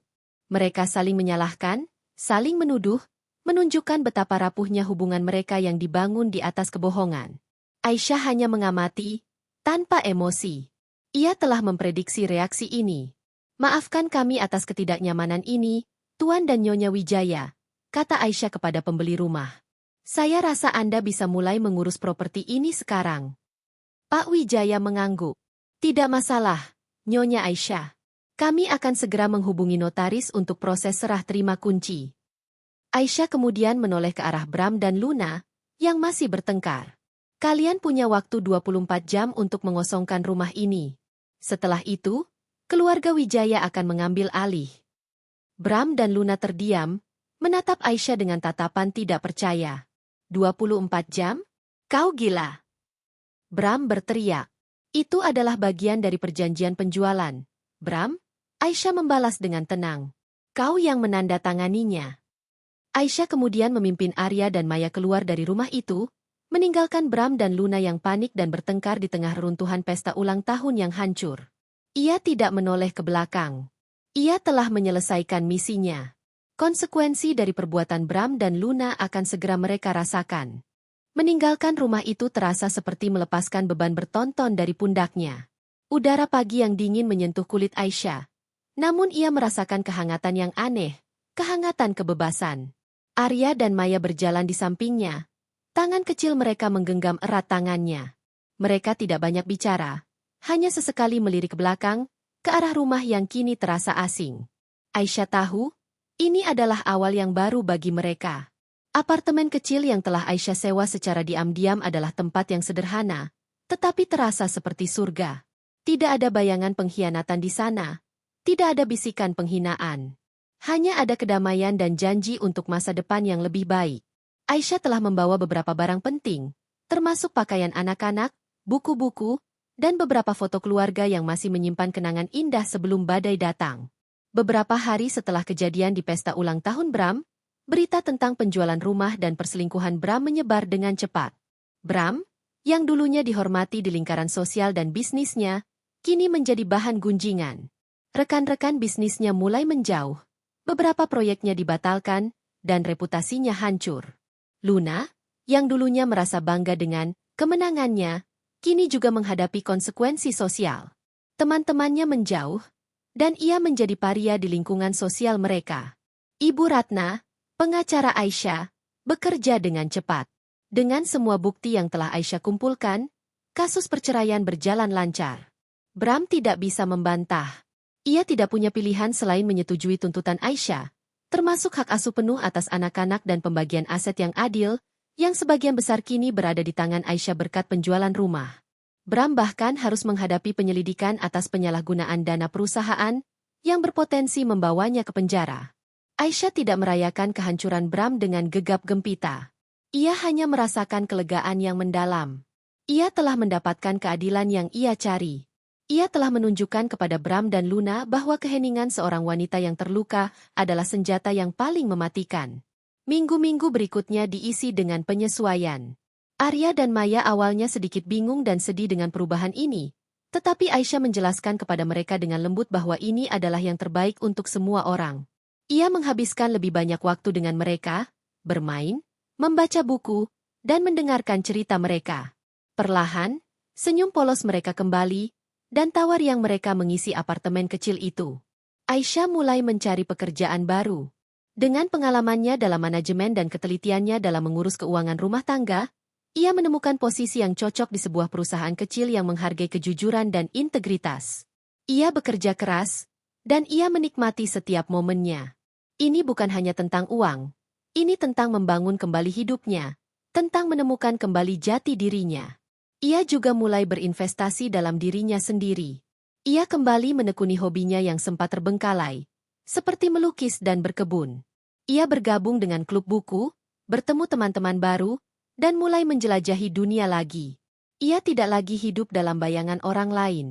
Mereka saling menyalahkan, saling menuduh, menunjukkan betapa rapuhnya hubungan mereka yang dibangun di atas kebohongan. Aisyah hanya mengamati, tanpa emosi. Ia telah memprediksi reaksi ini. Maafkan kami atas ketidaknyamanan ini, Tuan dan Nyonya Wijaya, kata Aisyah kepada pembeli rumah. Saya rasa Anda bisa mulai mengurus properti ini sekarang. Pak Wijaya mengangguk. Tidak masalah, Nyonya Aisyah. Kami akan segera menghubungi notaris untuk proses serah terima kunci. Aisyah kemudian menoleh ke arah Bram dan Luna, yang masih bertengkar. Kalian punya waktu 24 jam untuk mengosongkan rumah ini. Setelah itu, keluarga Wijaya akan mengambil alih. Bram dan Luna terdiam, menatap Aisyah dengan tatapan tidak percaya. 24 jam? Kau gila! Bram berteriak. Itu adalah bagian dari perjanjian penjualan. Bram, Aisyah membalas dengan tenang. Kau yang menandatanganinya. Aisyah kemudian memimpin Arya dan Maya keluar dari rumah itu, meninggalkan Bram dan Luna yang panik dan bertengkar di tengah reruntuhan pesta ulang tahun yang hancur. Ia tidak menoleh ke belakang. Ia telah menyelesaikan misinya. Konsekuensi dari perbuatan Bram dan Luna akan segera mereka rasakan. Meninggalkan rumah itu terasa seperti melepaskan beban bertonton dari pundaknya. Udara pagi yang dingin menyentuh kulit Aisyah. Namun ia merasakan kehangatan yang aneh, kehangatan kebebasan. Arya dan Maya berjalan di sampingnya. Tangan kecil mereka menggenggam erat tangannya. Mereka tidak banyak bicara, hanya sesekali melirik ke belakang, ke arah rumah yang kini terasa asing. Aisyah tahu, ini adalah awal yang baru bagi mereka. Apartemen kecil yang telah Aisyah sewa secara diam-diam adalah tempat yang sederhana, tetapi terasa seperti surga. Tidak ada bayangan pengkhianatan di sana, tidak ada bisikan penghinaan. Hanya ada kedamaian dan janji untuk masa depan yang lebih baik. Aisyah telah membawa beberapa barang penting, termasuk pakaian anak-anak, buku-buku, dan beberapa foto keluarga yang masih menyimpan kenangan indah sebelum badai datang. Beberapa hari setelah kejadian di pesta ulang tahun Bram, berita tentang penjualan rumah dan perselingkuhan Bram menyebar dengan cepat. Bram, yang dulunya dihormati di lingkaran sosial dan bisnisnya, kini menjadi bahan gunjingan. Rekan-rekan bisnisnya mulai menjauh, beberapa proyeknya dibatalkan, dan reputasinya hancur. Luna, yang dulunya merasa bangga dengan kemenangannya, kini juga menghadapi konsekuensi sosial. Teman-temannya menjauh, dan ia menjadi paria di lingkungan sosial mereka. Ibu Ratna, pengacara Aisyah, bekerja dengan cepat. Dengan semua bukti yang telah Aisyah kumpulkan, kasus perceraian berjalan lancar. Bram tidak bisa membantah. Ia tidak punya pilihan selain menyetujui tuntutan Aisyah, termasuk hak asuh penuh atas anak-anak dan pembagian aset yang adil, yang sebagian besar kini berada di tangan Aisyah berkat penjualan rumah. Bram bahkan harus menghadapi penyelidikan atas penyalahgunaan dana perusahaan, yang berpotensi membawanya ke penjara. Aisyah tidak merayakan kehancuran Bram dengan gegap gempita. Ia hanya merasakan kelegaan yang mendalam. Ia telah mendapatkan keadilan yang ia cari. Ia telah menunjukkan kepada Bram dan Luna bahwa keheningan seorang wanita yang terluka adalah senjata yang paling mematikan. Minggu-minggu berikutnya diisi dengan penyesuaian. Arya dan Maya awalnya sedikit bingung dan sedih dengan perubahan ini, tetapi Aisyah menjelaskan kepada mereka dengan lembut bahwa ini adalah yang terbaik untuk semua orang. Ia menghabiskan lebih banyak waktu dengan mereka, bermain, membaca buku, dan mendengarkan cerita mereka. Perlahan, senyum polos mereka kembali, dan tawar yang mereka mengisi apartemen kecil itu. Aisyah mulai mencari pekerjaan baru. Dengan pengalamannya dalam manajemen dan ketelitiannya dalam mengurus keuangan rumah tangga, ia menemukan posisi yang cocok di sebuah perusahaan kecil yang menghargai kejujuran dan integritas. Ia bekerja keras, dan ia menikmati setiap momennya. Ini bukan hanya tentang uang, ini tentang membangun kembali hidupnya, tentang menemukan kembali jati dirinya. Ia juga mulai berinvestasi dalam dirinya sendiri. Ia kembali menekuni hobinya yang sempat terbengkalai, seperti melukis dan berkebun. Ia bergabung dengan klub buku, bertemu teman-teman baru, dan mulai menjelajahi dunia lagi. Ia tidak lagi hidup dalam bayangan orang lain.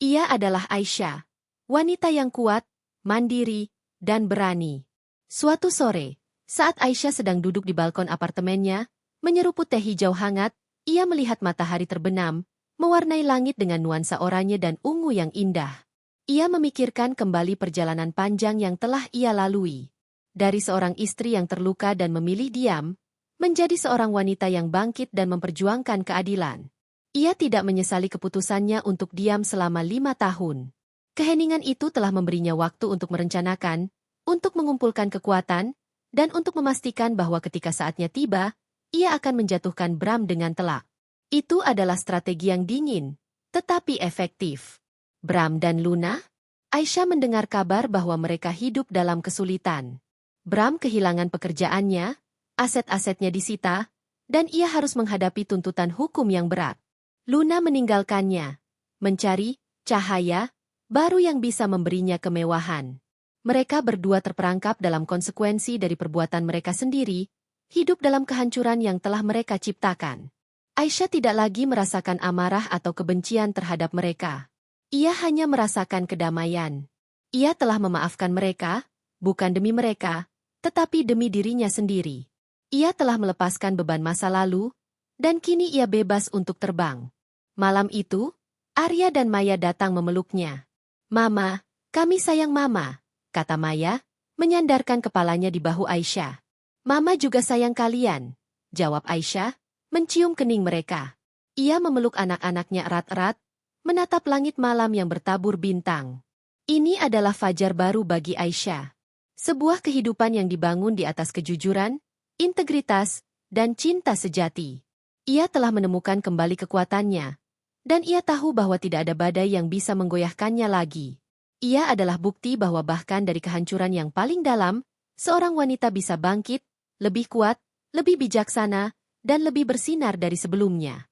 Ia adalah Aisyah, wanita yang kuat, mandiri, dan berani. Suatu sore, saat Aisyah sedang duduk di balkon apartemennya, menyeruput teh hijau hangat, ia melihat matahari terbenam, mewarnai langit dengan nuansa oranye dan ungu yang indah. Ia memikirkan kembali perjalanan panjang yang telah ia lalui. Dari seorang istri yang terluka dan memilih diam, menjadi seorang wanita yang bangkit dan memperjuangkan keadilan. Ia tidak menyesali keputusannya untuk diam selama 5 tahun. Keheningan itu telah memberinya waktu untuk merencanakan, untuk mengumpulkan kekuatan, dan untuk memastikan bahwa ketika saatnya tiba, ia akan menjatuhkan Bram dengan telak. Itu adalah strategi yang dingin, tetapi efektif. Bram dan Luna? Aisyah mendengar kabar bahwa mereka hidup dalam kesulitan. Bram kehilangan pekerjaannya, aset-asetnya disita, dan ia harus menghadapi tuntutan hukum yang berat. Luna meninggalkannya, mencari cahaya baru yang bisa memberinya kemewahan. Mereka berdua terperangkap dalam konsekuensi dari perbuatan mereka sendiri, hidup dalam kehancuran yang telah mereka ciptakan. Aisyah tidak lagi merasakan amarah atau kebencian terhadap mereka. Ia hanya merasakan kedamaian. Ia telah memaafkan mereka, bukan demi mereka, tetapi demi dirinya sendiri. Ia telah melepaskan beban masa lalu, dan kini ia bebas untuk terbang. Malam itu, Arya dan Maya datang memeluknya. "Mama, kami sayang Mama," kata Maya, menyandarkan kepalanya di bahu Aisyah. "Mama juga sayang kalian," jawab Aisyah, mencium kening mereka. Ia memeluk anak-anaknya erat-erat, menatap langit malam yang bertabur bintang. Ini adalah fajar baru bagi Aisyah. Sebuah kehidupan yang dibangun di atas kejujuran, integritas, dan cinta sejati. Ia telah menemukan kembali kekuatannya, dan ia tahu bahwa tidak ada badai yang bisa menggoyahkannya lagi. Ia adalah bukti bahwa bahkan dari kehancuran yang paling dalam, seorang wanita bisa bangkit, lebih kuat, lebih bijaksana, dan lebih bersinar dari sebelumnya.